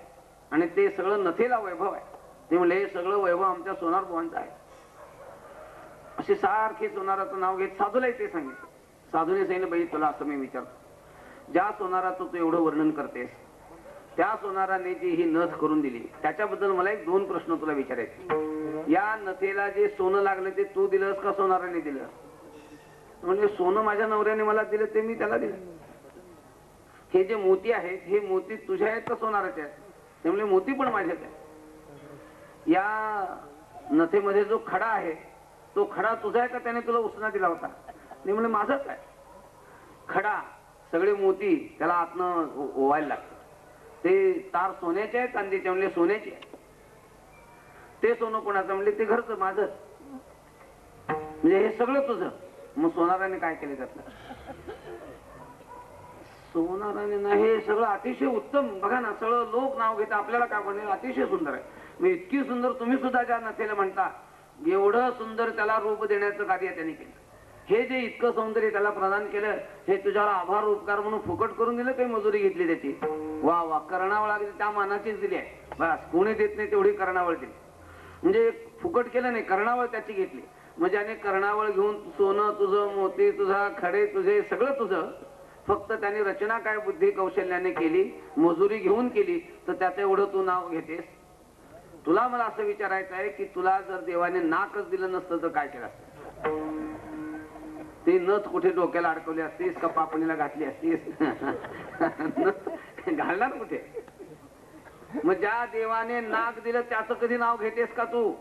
S1: आणि ते सगळं नथेला वैभव आहे. ते म्हणले हे सगळं वैभव आमच्या सोनार बुवांचं आहे. असे सारखे सोनाराचं नाव घेत साधूलाही ते सांगितलं. साधूने सांगितलं, बाई तुला असं मी विचारतो, ज्या सोनाराचं तू एवढं वर्णन करतेस त्या सोनाराने जी ही नथ करून दिली त्याच्याबद्दल मला एक दोन प्रश्न तुला विचारायचे. या नथेला जे सोनं लागलं ते तू दिलंस का सोनाराने दिलं? म्हणजे सोनं माझ्या नवऱ्याने मला दिलं, ते मी त्याला दिलं. हे जे मोती आहेत हे मोती तुझ्या आहेत का सोनाराचे आहेत? ते म्हणजे मोती पण माझ्याच आहेत. या नथेमध्ये जो खडा आहे तो खडा तुझा आहे का त्याने तुला उसना दिला होता? ते म्हणजे माझाच आहे. खडा सगळे मोती त्याला आतनं ओवायला लागतं. ते तार सोन्याचे आहेत, चांदीचे म्हणले सोन्याचे आहे. ते सोनं कोणाचं म्हणले ते घरचं माझं. म्हणजे हे सगळं तुझं. मग सोनाराने काय केले त्यातलं? सोनाराने नाही, हे सगळं अतिशय उत्तम. बघा ना, सगळं लोक नाव घेतात, आपल्याला काय म्हणणे अतिशय सुंदर आहे. मग इतकी सुंदर तुम्ही सुद्धा ज्या नथेला म्हणता, एवढं सुंदर त्याला रूप देण्याचं कार्य त्यांनी केलं. हे जे इतकं सौंदर्य त्याला प्रदान केलं, हे तुझ्यावर आभार उपकार म्हणून फुकट करून दिलं, काही मजुरी घेतली त्याची? वा वा, कर्णावळ अगदी त्या मानाचीच दिली आहे. बस कोणी देत नाही तेवढी कर्णावळ दिली. म्हणजे फुकट केलं नाही, कर्णावळ त्याची घेतली. म्हणजे आणि कर्णावळ घेऊन सोनं तुझं, मोती तुझा, खडे तुझे, सगळं तुझं. फक्त त्याने रचना काय बुद्धी कौशल्याने केली, मजुरी घेऊन केली, तर त्याचं एवढं तू नाव घेतेस. तुला मला असं विचारायचं आहे की तुला जर देवाने नाकच दिलं नसतं तर काय केलं असतं? ती नथ कुठे डोक्याला अडकवली असतीस का पापणीला घातली असतीस? घालणार कुठे? मग ज्या देवाने नाक दिलं त्याचं कधी नाव घेतेस का तू?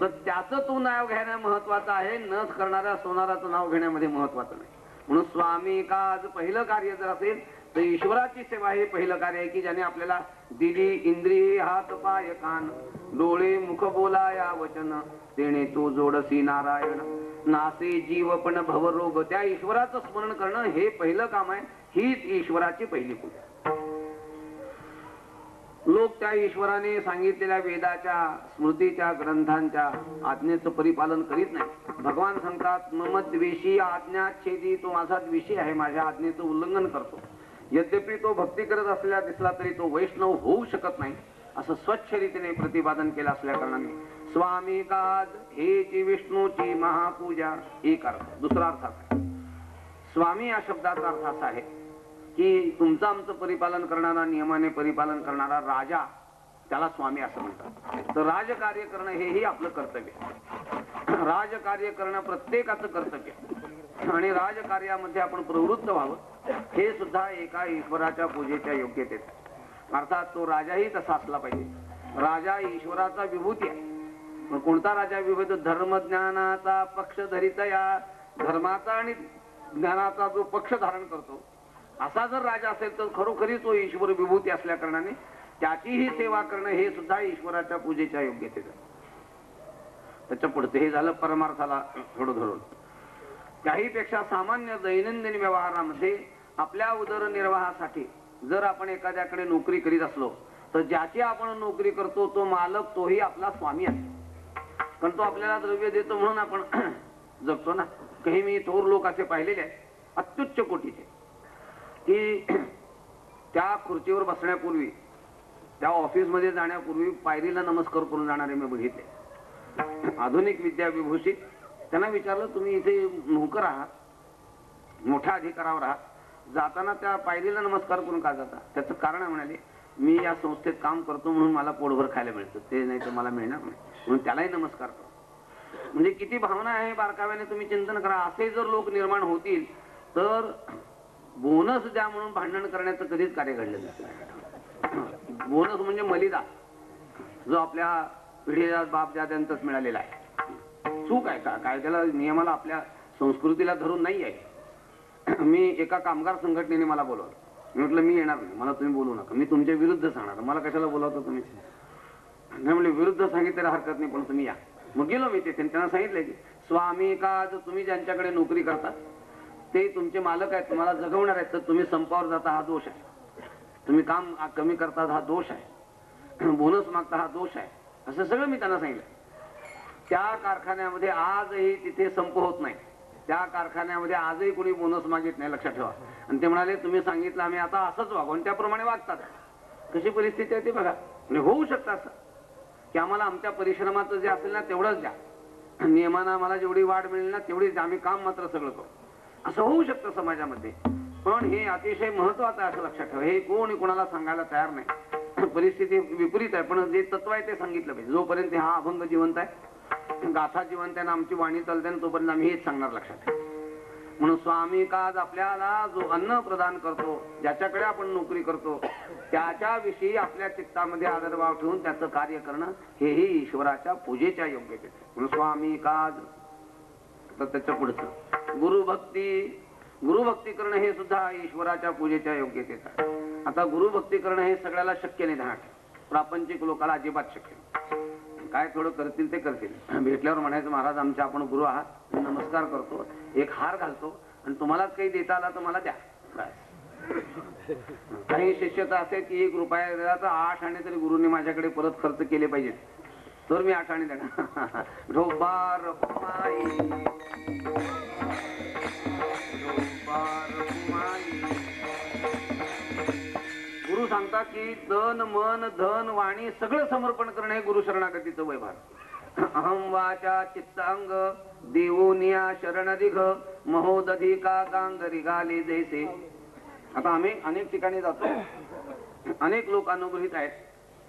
S1: तर त्याचं तू नाव घेणं महत्वाचं आहे, नथ करणाऱ्या सोनाराचं नाव घेण्यामध्ये महत्वाचं नाही. म्हणून स्वामी का आज पहिलं कार्य जर असेल तर ईश्वराची सेवा हे पहिलं कार्य आहे की ज्याने आपल्याला दिली इंद्रिये हात पाय कान डोळे मुख बोला या वचन तेणे तू जोडसी नारायण नासे जीव पण भवरोग. त्या ईश्वराचं स्मरण करणं हे पहिलं काम आहे. हीच ईश्वराची पहिली पूजा. लोक त्या ईश्वराने सांगितलेल्या वेदाच्या स्मृतीच्या ग्रंथांच्या आज्ञेचं परिपालन करीत नाही. भगवान सांगतात मम द्वेषी आज्ञा छेदी, तो माझा द्वेषी आहे, माझ्या आज्ञेचं उल्लंघन करतो. यद्यपि तो भक्ती करत असलेला दिसला तरी तो वैष्णव होऊ शकत नाही असं स्वच्छ रीतीने प्रतिपादन केलं असल्या कारणाने स्वामी काद हेची विष्णूची महापूजा एक अर्थ. दुसरा अर्थ स्वामी या शब्दाचा अर्थ असा आहे की तुमचं आमचं परिपालन करणारा, नियमाने परिपालन करणारा राजा, त्याला स्वामी असं म्हणतात. तर राजकार्य करणं हेही आपलं कर्तव्य. राजकार्य करणं प्रत्येकाचं कर्तव्य आणि राजकार्यामध्ये आपण प्रवृत्त व्हावं हे सुद्धा एका ईश्वराच्या पूजेच्या योग्यतेत आहे. अर्थात तो राजाही तसा असला पाहिजे. राजा ईश्वराचा विभूती आहे. पण कोणता राजा विभूती? धर्मज्ञानाचा पक्ष धरितया, धर्माचा आणि ज्ञानाचा जो पक्ष धारण करतो असा जर राजा असेल तर खरोखरी तो ईश्वर विभूती असल्या कारणाने त्याचीही सेवा करणं हे सुद्धा ईश्वराच्या पूजेच्या योग्यतेत आहे. त्याच्या पुढचं हे झालं परमार्थाला थोडं धरून. त्याहीपेक्षा सामान्य दैनंदिन व्यवहारामध्ये आपल्या उदरनिर्वाहासाठी जर आपण एखाद्याकडे नोकरी करीत असलो तर ज्याची आपण नोकरी करतो तो मालक तोही आपला स्वामी असतो. कारण तो आपल्याला द्रव्य देतो म्हणून आपण जगतो ना. काही मी थोर लोक असे पाहिलेले आहेत अत्युच्च कोटीचे की त्या खुर्चीवर बसण्यापूर्वी, त्या ऑफिसमध्ये जाण्यापूर्वी पायरीला नमस्कार करून जाणारे मी बघितले. आधुनिक विद्याविभूषित. त्यांना विचारलं तुम्ही इथे नोकर आहात, मोठ्या अधिकारावर आहात, जाताना त्या पायरीला नमस्कार करून का जाता? त्याचं कारण म्हणाले मी या संस्थेत काम करतो म्हणून मला पोटभर खायला मिळतं, ते नाही तर मला मिळणार नाही म्हणून त्यालाही नमस्कार करतो. म्हणजे किती भावना आहे बारकाव्याने तुम्ही चिंतन करा. असे जर लोक निर्माण होतील तर बोनस द्या म्हणून भांडण करण्याचं कधीच कार्य घडलेलं नाही. बोनस म्हणजे मलिदा जो आपल्या पिढीला बाप दाद्यांचाच मिळालेला आहे. चूक आहे का? कायद्याला नियमाला आपल्या संस्कृतीला धरून नाही आहे. मी एका कामगार संघटनेने मला बोलवलं. मी म्हटलं मी येणार नाही, मला तुम्ही बोलू नका, मी तुमच्या विरुद्ध सांगणार. मला कशाला बोलावतो तुम्ही? नाही म्हणजे विरुद्ध सांगितलेलं हरकत नाही पण तुम्ही या. मग गेलो मी तिथे. त्यांना सांगितलं की स्वामी का तुम्ही ज्यांच्याकडे नोकरी करता ते तुमचे मालक आहेत, तुम्हाला जगवणार आहेत, तर तुम्ही संपावर जाता हा दोष आहे. तुम्ही काम कमी करतात हा दोष आहे. बोनस मागता हा दोष आहे. असं सगळं मी त्यांना सांगितलं. त्या कारखान्यामध्ये आजही तिथे संप होत नाही. त्या कारखान्यामध्ये आजही कोणी बोनस मागित नाही, लक्षात ठेवा. आणि ते म्हणाले तुम्ही सांगितलं आम्ही आता असंच वागू, आणि त्याप्रमाणे वागतात. कशी परिस्थिती आहे ते बघा. म्हणजे होऊ शकतं असं की आम्हाला आमच्या परिश्रमाचं जे असेल ना तेवढंच द्या, नियमानं आम्हाला जेवढी वाढ मिळेल ना तेवढीच आम्ही काम मात्र सगळं करू. असं होऊ शकतं समाजामध्ये. पण हे अतिशय महत्वाचं आहे असं लक्षात ठेवा. हे कोणी कोणाला सांगायला तयार नाही. परिस्थिती विपरीत आहे पण जे तत्व आहे ते सांगितलं पाहिजे. जोपर्यंत हा अभंग जिवंत आहे, गाथा जिवंत आहे, आमची वाणी चालते ना, तोपर्यंत आम्ही हेच सांगणार लक्षात ठेवा. म्हणून स्वामी काज आपल्याला जो अन्न प्रदान करतो, ज्याच्याकडे आपण नोकरी करतो त्याच्याविषयी आपल्या चित्तामध्ये आदरभाव ठेवून त्याचं कार्य करणं हेही ईश्वराच्या पूजेच्या योग्यतेत. म्हणून स्वामी काज. तर त्याच्या पुढचं गुरुभक्ती. गुरुभक्ती करणं हे सुद्धा ईश्वराच्या पूजेच्या योग्यतेत आहे. आता गुरुभक्ती करणं हे सगळ्याला शक्य नाही. ध्यानात प्रापंचिक लोकांना अजिबात शक्य नाही. काय थोडं करतील ते करतील. भेटल्यावर म्हणायचं महाराज आमचे आपण गुरु आहात, नमस्कार करतो, एक हार घालतो आणि तुम्हालाच काही देता आला तर मला द्या. काही शिष्यता असे की 1 रुपया दिला तर 8 आणे तरी गुरुंनी माझ्याकडे परत खर्च केले पाहिजेत, तर मी 8 आणे देणार. ढोबार गुरु सांगतात की तन मन धन वाणी सगळं समर्पण करणं हे गुरु शरणागतीचं वैभार. अहम वाचा चित्तांग देवोनिया शरणदिघ महोदधिका गांगरी गाले जैसे. आता आम्ही अनेक ठिकाणी जातो, अनेक लोक अनुग्रहित आहेत.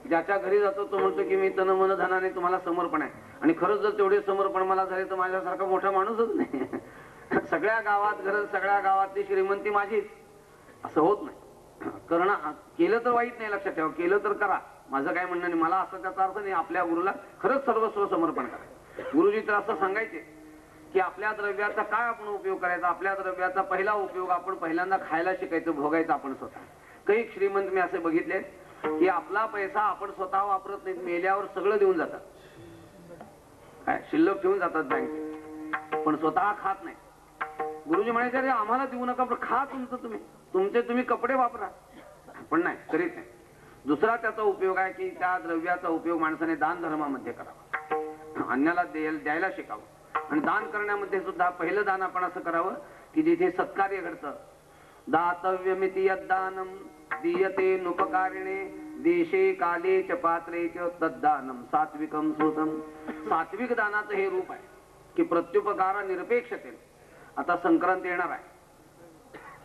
S1: ज्याच्या घरी जातो तो म्हणतो की मी तन मन धनाने तुम्हाला समर्पण आहे, आणि खरंच जर तेवढे समर्पण मला झाले तर माझ्यासारखा मोठा माणूसच नाही. सगळ्या गावात घर, सगळ्या गावातली श्रीमंती माझीच, असं होत नाही. करणं केलं तर वाईट नाही, लक्षात ठेवा, केलं तर करा, माझं काय म्हणणं नाही. मला असं त्याचा अर्थ नाही. आपल्या गुरुला खरंच सर्वस्व समर्पण करा. गुरुजी तर असं सांगायचे की आपल्या द्रव्याचा काय आपण उपयोग करायचा. आपल्या द्रव्याचा पहिला उपयोग आपण पहिल्यांदा खायला शिकायचं, भोगायचं आपण स्वतः. काही श्रीमंत मी असे बघितले की आपला पैसा आपण स्वतः वापरत नाही, मेल्यावर सगळं देऊन जातात, काय शिल्लक ठेवून जातात बँकेत, पण स्वतः खात नाही. गुरुजी म्हणायचे अरे आम्हाला देऊ नका, पण खा तुमचं तुम्ही कपडे वापरा, पण नाही, करीत नाही. दुसरा त्याचा उपयोग आहे की त्या द्रव्याचा उपयोग माणसाने दान धर्मामध्ये करावा, अन्याला द्यायला शिकावं. आणि दान करण्यामध्ये सुद्धा पहिलं दान आपण असं करावं की जिथे सत्कार्य घडतं. दातव्यमिति यद्दानम दीयते नुपकारिणे देशे काले च पात्रे च तद्दानम सात्विकम सुतम. सात्विक दानाचं हे रूप आहे की प्रत्युपकार निरपेक्षतेने. आता संक्रांत येणार आहे,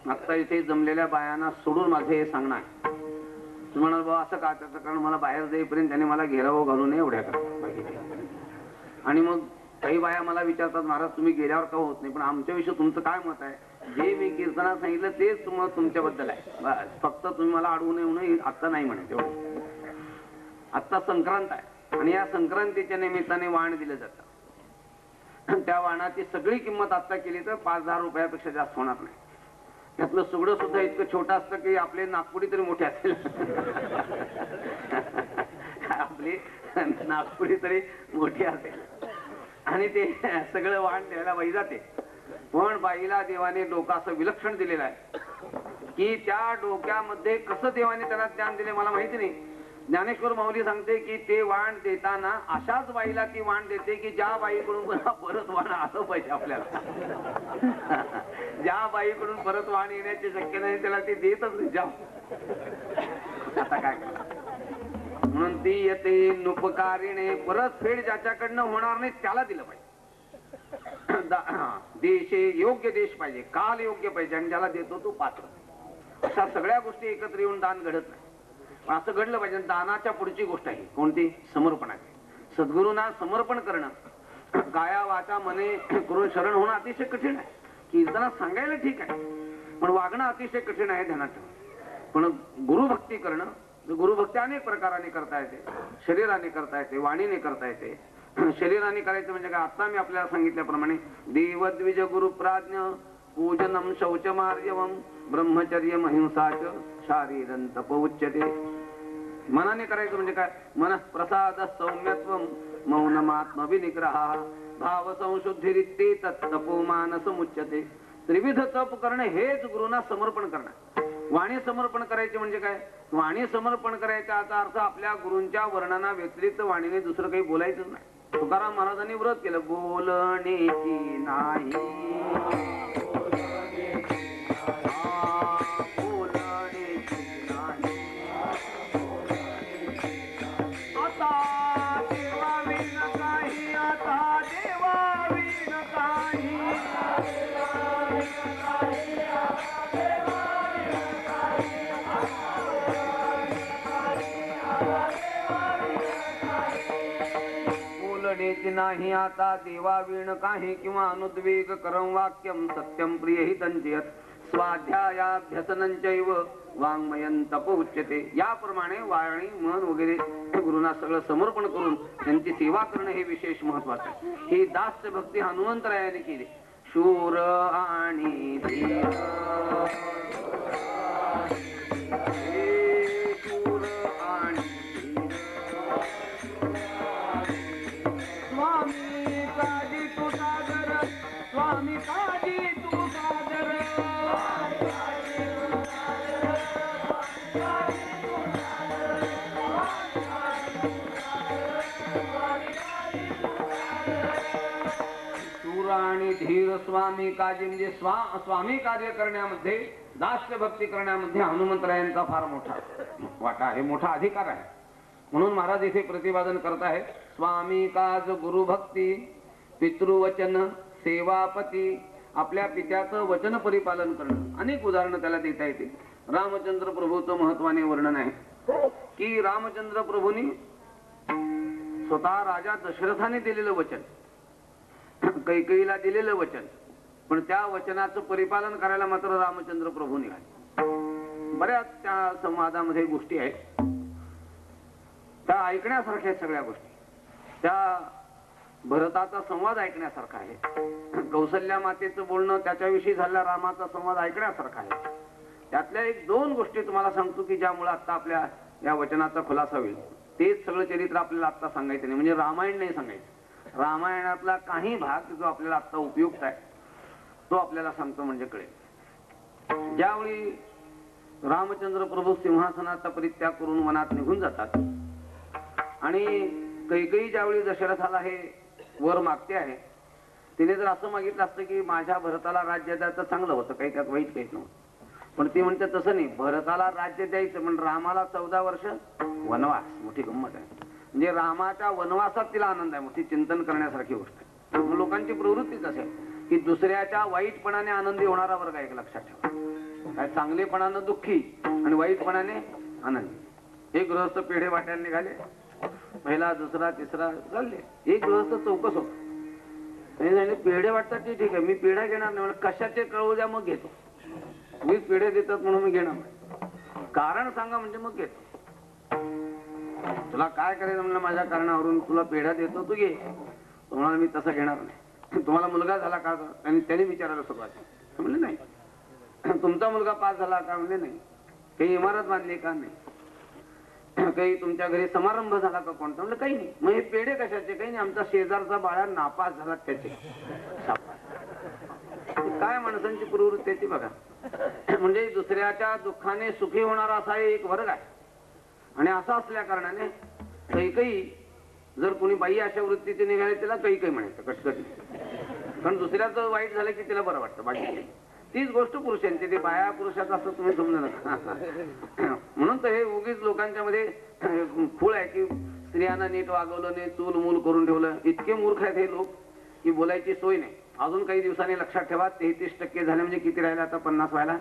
S1: आता इथे जमलेल्या बायांना सोडून माझे हे सांगणं आहे. तुम्ही म्हणाल बाबा असं का? त्याचं कारण मला बाहेर जाईपर्यंत त्याने मला घेरावं घालू नये एवढ्या करता. आणि मग काही बाया मला विचारतात, महाराज तुम्ही गेल्यावर का होत नाही, पण आमच्याविषयी तुमचं काय मत आहे? जे मी कीर्तनात सांगितलं तेच मत तुमच्याबद्दल आहे. बस फक्त तुम्ही मला अडवून येऊ नये आत्ता नाही म्हणत एवढं. आत्ता संक्रांत आहे आणि या संक्रांतीच्या निमित्ताने वाण दिलं जातं. त्या वाणाची सगळी किंमत आत्ता केली तर 5,000 रुपयापेक्षा जास्त होणार नाही. त्यातलं सुगडं सुद्धा इतकं छोटं असतं की आपले नागपुडी तरी मोठे असेल. आपली नागपुडी तरी मोठी असेल आणि ते सगळं वाण द्यायला बाई जाते. पण बाईला देवाने डोकं असं विलक्षण दिलेलं आहे की त्या डोक्यामध्ये कसं देवाने त्याला ज्ञान दिले मला माहिती नाही. ज्ञानेश्वर माऊली सांगते की ते वाण देताना अशाच बाईला ती वाण देते की ज्या बाईकडून परत वाण आलं पाहिजे आपल्याला. ज्या बाईकडून परत वाण येण्याची शक्य नाही त्याला ती देतच नाही. जा आता काय म्हणून ती येते नुपकारीने, परत फेड ज्याच्याकडनं होणार नाही त्याला दिलं पाहिजे. देश योग्य देश पाहिजे, काल योग्य पाहिजे आणि ज्याला देतो तो पात्र. अशा सगळ्या गोष्टी एकत्र येऊन दान घडत नाही. पण असं घडलं पाहिजे. दानाच्या पुढची गोष्ट आहे कोणती? समर्पणाची. सद्गुरूंना समर्पण करणं, काया वाचा मने करून शरण होणं अतिशय कठीण आहे. कीर्तनात सांगायला ठीक आहे पण वागणं अतिशय कठीण आहे, ध्यानात ठेवा. पण गुरुभक्ती करणं, गुरुभक्ती अनेक प्रकाराने करता येते. शरीराने करता येते, वाणीने करता येते. शरीराने करायचं म्हणजे काय? आता मी आपल्याला सांगितल्याप्रमाणे देवद्विज गुरुप्राज्ञ पूजनम शौचमार्यवम ब्रह्मचर्य महिंसाच शारीरं तप उच्यते. मनाने करायचं म्हणजे काय? मन प्रसाद सौम्यत्वम मौनमात्म विनिग्रह भाव संशुद्धिरित्ते तत्तपो मानसमुच्यते. त्रिविध तप करणे हेच गुरुंना समर्पण करणं. वाणी समर्पण करायचे म्हणजे काय? वाणी समर्पण करायचा अर्थ आपल्या गुरूंच्या वर्णना व्यतिरिक्त वाणीने दुसरं काही बोलायचंच नाही. तुकाराम महाराजांनी व्रत केलं, बोलणेची नाही नाही आता देवा वीण काही किंवा अनुद्वेग करम वाक्यम सत्यम प्रिय हितंचयत स्वाध्यायाभ्यसनंचैव वाङ्मयं तप उच्यते. याप्रमाणे वाणी मन वगैरे गुरुंना सगळं समर्पण करून त्यांची सेवा करणं हे विशेष महत्वाचं आहे. ही दास्य भक्ती हनुमंतरायाने केली. शूर आणि धीर आणि धीर स्वामी काजी म्हणजे स्वामी कार्य करण्यामध्ये, दास्य भक्ती करण्यामध्ये हनुमंतरायांचा फार मोठा वाटा आहे, मोठा अधिकार आहे. म्हणून महाराज इथे प्रतिपादन करत आहेत, स्वामी काज गुरु भक्ती पितृवचन सेवापती. आपल्या पित्याचं वचन परिपालन करणं. अनेक उदाहरणं त्याला देता येतील. रामचंद्र प्रभूचं महत्वाने वर्णन आहे की रामचंद्र प्रभूंनी स्वतः राजा दशरथाने दिलेलं वचन, कैकेयीला दिलेलं वचन, पण त्या वचनाचं परिपालन करायला मात्र रामचंद्र प्रभू निघाले. बऱ्याच त्या संवादामध्ये गोष्टी आहेत त्या ऐकण्यासारख्या. सगळ्या गोष्टी त्या भरताचा संवाद ऐकण्यासारखा आहे. कौसल्या मातेचं बोलणं त्याच्याविषयी झालेला रामाचा संवाद ऐकण्यासारखा आहे. त्यातल्या एक दोन गोष्टी तुम्हाला सांगतो की ज्यामुळे आता आपल्या या वचनाचा खुलासा होईल. तेच सगळं चरित्र आपल्याला आता सांगायचं नाही, म्हणजे रामायण नाही सांगायचं. रामायणातला काही भाग जो आपल्याला आता उपयुक्त आहे तो आपल्याला सांगतो म्हणजे कळेल. ज्यावेळी रामचंद्र प्रभू सिंहासनाचा परित्याग करून वनात निघून जातात आणि कैकेयी ज्यावेळी दशरथाला हे वर मागते आहे, तिने जर असं मागितलं असतं की माझ्या भरताला राज्य द्यायचं चांगलं होतं, काही त्यात वाईट काहीच नव्हतं. पण ती म्हणते तसं नाही, भरताला राज्य द्यायचं पण रामाला 14 वर्ष वनवास. मोठी गंमत आहे. म्हणजे रामाच्या वनवासात तिला आनंद आहे. मोठी चिंतन करण्यासारखी गोष्ट आहे. लोकांची प्रवृत्तीच असेल की दुसऱ्याच्या वाईटपणाने आनंदी होणारा वर्ग आहे, लक्षात ठेवा. काय चांगलेपणानं दुःखी आणि वाईटपणाने आनंदी. एक गृहस्थ पेढे वाटायला निघाले, पहिला दुसरा तिसरा चालले. एक गृहस्थ चौकस होता, पेढे वाटतात ते ठीक आहे, मी पेढा घेणार नाही. कशाचे कळवू द्या मग घेतो. मीच पेढे देतात म्हणून मी घेणार नाही, कारण सांगा म्हणजे मग घेतो. तुला काय करायचं म्हणलं, माझ्या कारणावरून तुला पेढा देतो, तू घे. तुम्हाला मी तसं घेणार नाही. तुम्हाला मुलगा झाला का? आणि त्याने विचारायला सुरुवात म्हणले नाही. तुमचा मुलगा पास झाला का? म्हणले नाही. काही इमारत बांधली का? नाही. काही तुमच्या घरी समारंभ झाला का कोणता? म्हणलं काही नाही. मग हे पेढे कशाचे? काही नाही, आमचा शेजारचा बाळा नापास झाला त्याचे. काय माणसांची प्रवृत्ती बघा. म्हणजे दुसऱ्याच्या दुःखाने सुखी होणारा असा एक वर्ग आहे. आणि असा असल्या कारणाने काही जर कोणी बाई अशा वृत्तीचे निघाले त्याला काही म्हणायचं कटकटी. कारण दुसऱ्याचं वाईट झालं की तिला बरं वाटतं. बाकी तीच गोष्ट पुरुषांची, ते बाया पुरुषाचं असं तुम्ही समजू नका. म्हणून तर हे उगीच लोकांच्या मध्ये फूळ आहे की स्त्रियांना नीट वागवलं नाही, चूल मूल करून ठेवलं. इतके मूर्ख आहेत हे लोक की बोलायची सोय नाही. अजून काही दिवसांनी लक्षात ठेवा, 33% झाले म्हणजे किती राहिले आता? 50 व्हायला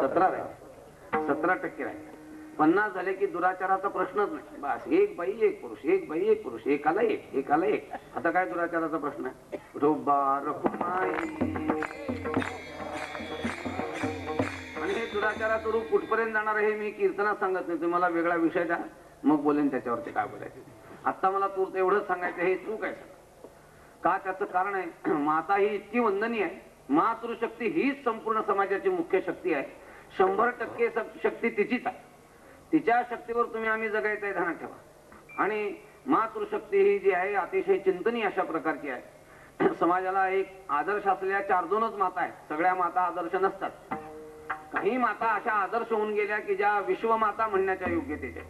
S1: 17 राहिले. 17% राहिले. 50 झाले की दुराचाराचा प्रश्नच नाही. बस एक बाई एक पुरुष, एक बाई एक पुरुष, एकाला एक, एकाला एक. आता काय दुराचाराचा प्रश्न आहे? आणि हे दुराचाराचं रूप कुठपर्यंत जाणार हे मी कीर्तनात सांगत नाही. तुम्हाला वेगळा विषय द्या, मग बोलेन त्याच्यावरती काय बोलायचं. आता मला तू एवढंच सांगायचं, हे चूक आहे का? त्याचं कारण आहे, माता ही इतकी वंदनीय आहे. मातृशक्ती हीच संपूर्ण समाजाची मुख्य शक्ती आहे. 100% शक्ती तिचीच आहे. तिच्या शक्तीवर तुम्ही आम्ही जगायचं आहे, ध्यानात ठेवा. आणि मातृशक्ती ही जी आहे अतिशय चिंतनीय अशा प्रकारची आहे. समाजाला एक आदर्श असलेल्या 4-2च माता आहेत. सगळ्या माता आदर्श नसतात. काही माता अशा आदर्श होऊन गेल्या की ज्या विश्वमाता म्हणण्याच्या योग्यतेच्या.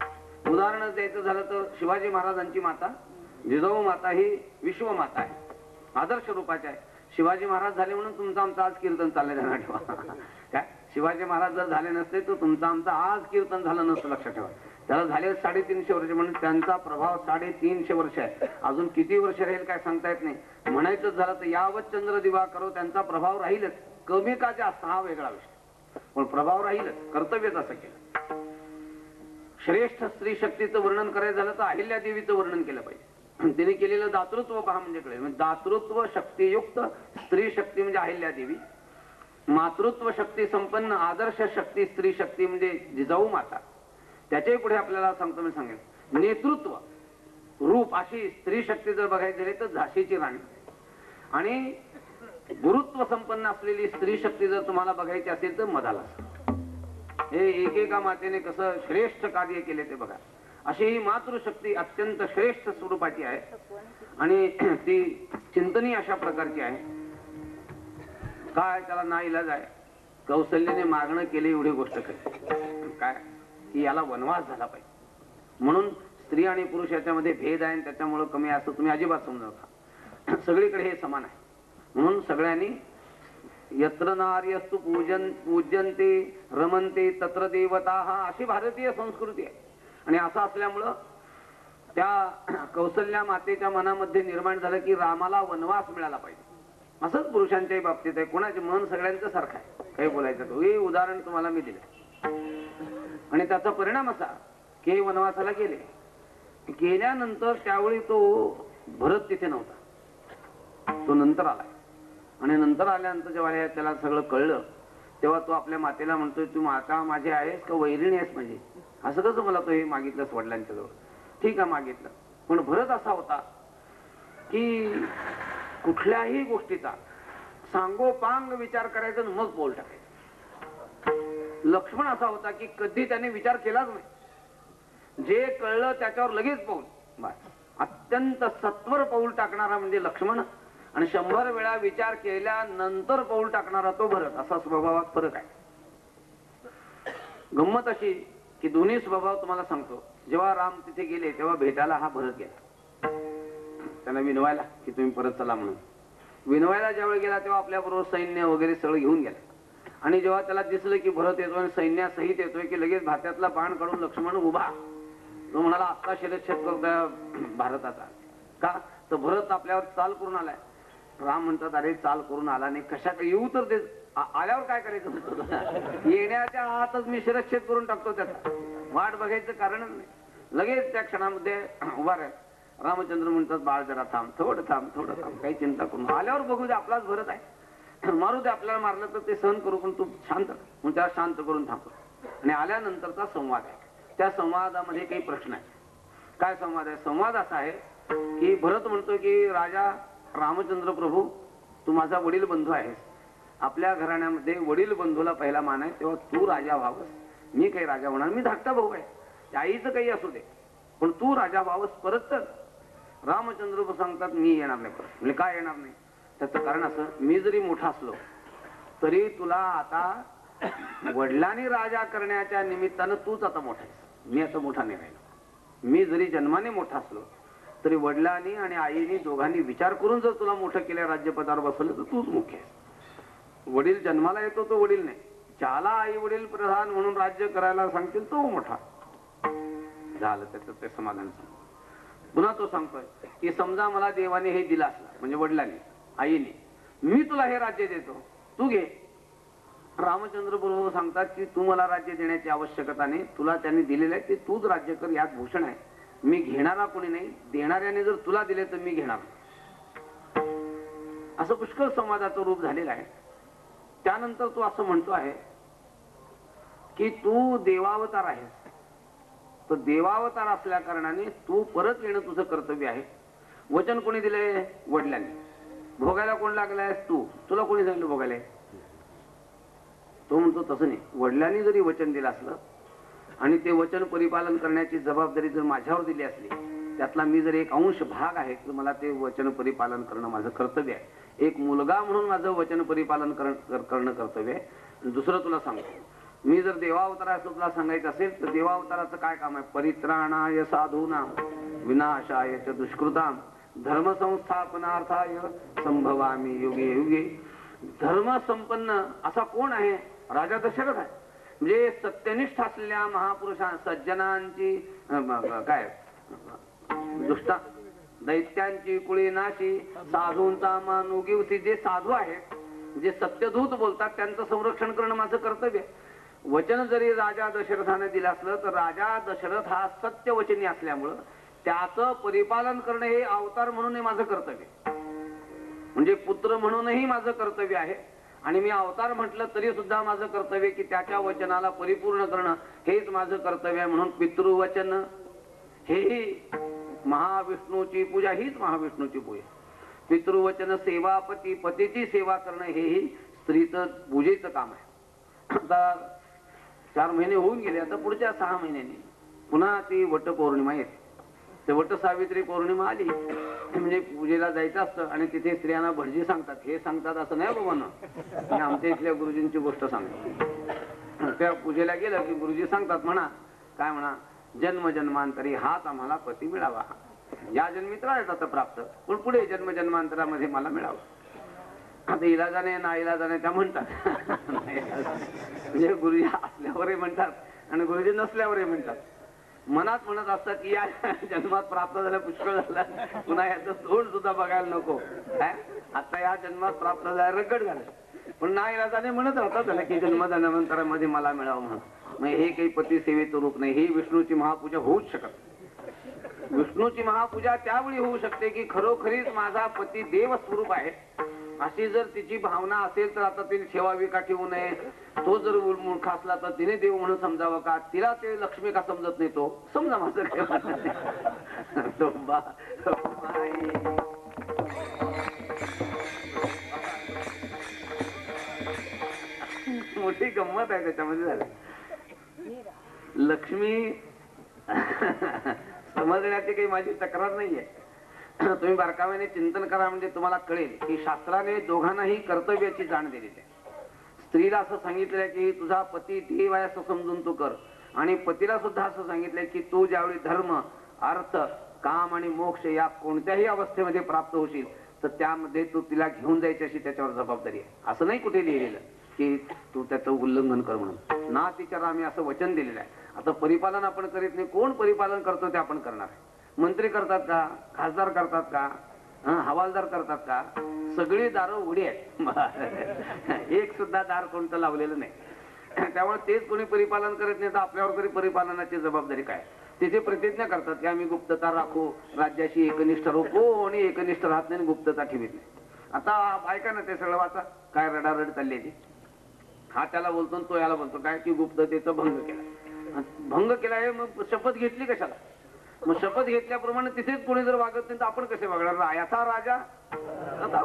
S1: उदाहरण द्यायचं झालं तर शिवाजी महाराजांची माता जिजाऊ माता ही विश्वमाता आहे, आदर्श रूपाची आहे. शिवाजी महाराज झाले म्हणून तुमचं आमचं आज कीर्तन चाललंय, ध्यानात ठेवा. काय शिवाजी महाराज जर झाले नसते तर तुमचं आमचं आज कीर्तन झालं नसतं, लक्षात ठेवा. त्याला झाले 350 वर्ष, म्हणून त्यांचा प्रभाव 350 वर्ष आहे. अजून किती वर्ष राहील काय सांगता येत नाही. म्हणायचं झालं तर यावत चंद्र दिवा करो, त्यांचा प्रभाव राहीलच. कमी का जास्त हा वेगळा विषय, पण प्रभाव राहीलच. कर्तव्यच असं केलं. श्रेष्ठ स्त्री शक्तीचं वर्णन करायचं झालं तर अहिल्या देवीचं वर्णन केलं पाहिजे. तिने केलेलं दातृत्व पहा म्हणजे कळेल. दातृत्व शक्तियुक्त स्त्री शक्ती म्हणजे अहिल्या देवी. मातृत्व शक्ती संपन्न आदर्श शक्ती स्त्री शक्ती म्हणजे जिजाऊ माता. त्याच्याही पुढे आपल्याला सांगतो, मी सांगेन नेतृत्व रूप अशी स्त्री शक्ती जर बघायची झाली तर झाशीची राणी. आणि गुरुत्व संपन्न असलेली स्त्री शक्ती जर तुम्हाला बघायची असेल तर मदाला. हे एकेका मातेने कसं श्रेष्ठ कार्य केले ते बघा. अशी ही मातृशक्ती अत्यंत श्रेष्ठ स्वरूपाची आहे आणि ती चिंतनीय अशा प्रकारची आहे. काय त्याला नाईलाज आहे. कौशल्याने मागणं केले एवढी गोष्ट खरी काय की याला वनवास झाला पाहिजे. म्हणून स्त्री आणि पुरुष याच्यामध्ये भेद आहे, त्याच्यामुळे कमी असं तुम्ही अजिबात समजू नका. सगळीकडे हे समान आहे. म्हणून सगळ्यांनी यत्र नार्यस्तु पूजन्ते रमन्ते तत्र देवता, हा अशी भारतीय संस्कृती आहे. आणि असं असल्यामुळं त्या कौशल्या मातेच्या मनामध्ये निर्माण झालं की रामाला वनवास मिळाला पाहिजे. असंच पुरुषांच्याही बाबतीत आहे. कोणाचे मन सगळ्यांचं सारखं आहे, काही बोलायचं. हे उदाहरण तुम्हाला मी दिलं. आणि त्याचा परिणाम असा की वनवासाला गेले. गेल्यानंतर त्यावेळी तो भरत तिथे नव्हता, तो नंतर आला. आणि नंतर आल्यानंतर जेव्हा त्याला सगळं कळलं तेव्हा तो आपल्या मातेला म्हणतोय, तू माता माझी आहेस का वैरिणी आहेस म्हणजे? असं कसं मला तो हे मागितलंस वडिलांच्या जवळ? ठीक आहे मागितलं. पण भरत असा होता की कुठल्याही गोष्टीचा सांगोपांग विचार करायचा आणि मग बोल टाकायचं. लक्ष्मण असा होता की कधी त्याने विचार केलाच नाही. जे कळलं त्याच्यावर लगेच पाऊल. बस अत्यंत सत्वर पाऊल टाकणारा म्हणजे लक्ष्मण, आणि 100 वेळा विचार केल्यानंतर पाऊल टाकणारा तो भरत. असा स्वभावात फरक आहे. गंमत अशी की दोन्ही स्वभाव तुम्हाला सांगतो. जेव्हा राम तिथे गेले तेव्हा भेटायला हा भरत गेला, त्याला विनवायला की तुम्ही परत चला म्हणून. विनवायला ज्यावेळी गेला तेव्हा आपल्याबरोबर सैन्य वगैरे सगळं घेऊन गेला. आणि जेव्हा त्याला दिसलं की भरत येतोय आणि सैन्यासहित येतोय की लगेच भात्यातला बाण काढून लक्ष्मण उभा. तो म्हणाला आत्ता शिरच्छेद करतोय भारताचा. का तर भरत आपल्यावर चाल करून आलाय. राम म्हणतात अरे चाल करून आला नाही, कशा येऊ तर ते आल्यावर काय करायचं म्हणतो तुला? येण्याच्या आतच मी शिरच्छेद करून टाकतो त्याचा. वाट बघायचं कारणच नाही. लगेच त्या क्षणामध्ये उभा राह. रामचंद्र म्हणतात बाळ जरा थांब, थोडं थांब, काही चिंता करून आल्यावर बघू दे, आपलाच भरत आहे, मारू दे, आपल्याला मारलं तर ते सहन करू, पण तू शांत म्हणून त्याला शांत करून थांबतो. आणि आल्यानंतरचा संवाद आहे. त्या संवादामध्ये काही प्रश्न आहे. काय संवाद आहे? संवाद असा आहे की भरत म्हणतो की राजा रामचंद्र प्रभू, तू माझा वडील बंधू आहेस. आपल्या घराण्यामध्ये वडील बंधूला पहिला मान आहे, तेव्हा तू राजा व्हावस. मी काही राजा होणार? मी धाकटा भाऊ आहे. आईचं काही असू दे, पण तू राजा व्हावस परत तर. रामचंद्र सांगतात मी येणार नाही परत. म्हणजे काय येणार नाही? त्याचं कारण असं, मी जरी मोठा असलो तरी तुला आता वडिलांनी राजा करण्याच्या निमित्तानं तूच आता मोठा आहेस. मी आता मोठा नाही राहिलो. मी जरी जन्माने मोठा असलो तरी वडिलांनी आणि आईने दोघांनी विचार करून जर तुला मोठं केलं, राज्यपदावर बसवलं, तर तूच मुख्य आहेस. वडील जन्माला येतो तो वडील नाही. ज्याला आई वडील प्रधान म्हणून राज्य करायला सांगतील तो मोठा झालं. त्याचं ते समाधान सांग. पुन्हा तो सांगतोय की समजा मला देवाने हे दिलं असलं, म्हणजे वडिलांनी आईने, मी तुला हे राज्य देतो, तू घे. रामचंद्र प्रभू सांगतात की तू मला राज्य देण्याची आवश्यकता नाही, तुला त्यांनी दिलेलं आहे ते तूच राज्य कर, यात भूषण आहे. मी घेणारा कोणी नाही, देणाऱ्याने जर तुला दिले तर मी घेणार. असं पुष्कळ संवादाचं रूप झालेलं आहे. त्यानंतर तू असं म्हणतो आहे की तू देवावतार आहेस, तर देवावतार असल्या कारणाने तू परत येणं तुझं कर्तव्य आहे. वचन कोणी दिलंय? वडिलांनी. भोगायला कोण लागलाय? तू. तुला कोणी सांगितलं भोगायला? तो म्हणतो तसं नाही. वडिलांनी जरी वचन दिलं असलं आणि ते वचन परिपालन करण्याची जबाबदारी जर माझ्यावर दिली असली, त्यातला मी जर एक अंश भाग आहे, तर मला ते वचन परिपालन करणं माझं कर्तव्य आहे. एक मुलगा म्हणून माझं वचन परिपालन करणं कर्तव्य आहे. दुसरं तुला सांगतो, मी जर देवावताराचं तुला सांगायचं असेल तर देवावताराचं काय काम आहे? परित्राणाय साधूनां विनाशाय च दुष्कृतां धर्म संस्थापनार्थाय संभवामी युगे युगे. धर्म संपन्न असा कोण आहे? राजा दशरथ आहे. म्हणजे सत्यनिष्ठ असलेल्या महापुरुषां सज्जनांची काय दुष्टा दैत्यांची कुळी नाशी साधूंचा मान उगीवती. जे साधू आहेत, जे सत्यदूत बोलतात, त्यांचं संरक्षण करणं माझं कर्तव्य आहे. वचन जरी राजा दशरथाने दिलं असलं तर राजा दशरथ हा सत्यवचनी असल्यामुळं त्याचं परिपालन करणं हे अवतार म्हणून माझं कर्तव्य, म्हणजे पुत्र म्हणूनही माझं कर्तव्य आहे. आणि मी अवतार म्हटलं तरी सुद्धा माझं कर्तव्य की त्याच्या वचनाला परिपूर्ण करणं हेच माझं कर्तव्य आहे. म्हणून पितृवचन हेही महाविष्णूची पूजा, हीच महाविष्णूची पूजा. पितृवचन सेवा, पतीची सेवा करणं हेही स्त्रीचं पूजेचं काम आहे. आता 4 महिने होऊन गेले. आता पुढच्या 6 महिन्यांनी पुन्हा ती वटपौर्णिमा येते. ते वटसावित्री पौर्णिमा आली म्हणजे पूजेला जायचं असतं आणि तिथे स्त्रियांना भटजी सांगतात. हे सांगतात असं नाही बाबांना, मी आमच्या इथल्या गुरुजींची गोष्ट सांगतो. त्या पूजेला गेलं की गुरुजी सांगतात, म्हणा काय म्हणा, जन्म जन्मांतरी हाच आम्हाला पती मिळावा. या जन्मी तर आता प्राप्त, पण पुढे जन्म जन्मांतरामध्ये मला मिळावं. आता इलाजाने ना इलाजाने त्या म्हणतात. म्हणजे गुरुजी असल्यावरही म्हणतात आणि गुरुजी नसल्यावरही म्हणतात. मनात म्हणत असतात की या जन्मात प्राप्त झालं पुष्कळ झालं, पुन्हा याचं तोंड सुद्धा बघायला नको. आता या जन्मात प्राप्त झालं रगड झालं, पण ना इलाजाने म्हणत राहतात झालं की जन्म जन्मांतरामध्ये मला मिळावं म्हणून. मग हे काही पती सेवेचं रूप नाही. ही विष्णूची महापूजा होऊच शकत. विष्णूची महापूजा त्यावेळी होऊ शकते की खरोखरीच माझा पती देव स्वरूप आहे अशी जर तिची भावना असेल तर आता तिने ठेवावी का ठेवू नये. तो जर मूर्ख असला तर तिने देव म्हणून समजावं का? तिला ते लक्ष्मी का समजत नाही? तो समजा माझं मोठी गंमत आहे त्याच्यामध्ये. झालं लक्ष्मी समजण्याची काही माझी तक्रार नाहीये. तुम्ही बारकाव्याने चिंतन करा म्हणजे तुम्हाला कळेल की शास्त्राने दोघांनाही कर्तव्याची जाण दिलेली आहे. स्त्रीला असं सांगितलंय की तुझा पती देव आहे असं समजून तू कर, आणि पतीला सुद्धा असं सांगितलंय की तू ज्यावेळी धर्म, अर्थ, काम आणि मोक्ष या कोणत्याही अवस्थेमध्ये प्राप्त होशील तर त्यामध्ये तू तिला घेऊन जायची अशी त्याच्यावर जबाबदारी आहे. असं नाही कुठे लिहिलेलं की तू त्याचं उल्लंघन कर म्हणून. ना तिच्याला आम्ही असं वचन दिलेलं आहे. आता परिपालन आपण करीत नाही. कोण परिपालन करतो ते आपण करणार आहे. मंत्री करतात का? खासदार करतात का? हवालदार करतात का? सगळी दारं उघडी आहेत. एक सुद्धा दार कोणतं लावलेलं नाही. त्यामुळे तेच कोणी परिपालन करत नाही तर आपल्यावर तरी परिपालनाची जबाबदारी काय? तिथे प्रतिज्ञा करतात की आम्ही गुप्तता राखू, राज्याशी एकनिष्ठ राहू, कोणी एकनिष्ठ राहत नाही, गुप्तता ठेवीत नाही. आता ऐका ना, ते सगळं वाचा काय रडारड चालली ती. हा त्याला बोलतो तो याला बोलतो काय की गुप्ततेचा भंग केला. भंग केला आहे, मग शपथ घेतली कशाला? मग शपथ घेतल्याप्रमाणे तिथेच कोणी जर वागत नाही तर आपण कसे वागणार? याचा राजा आता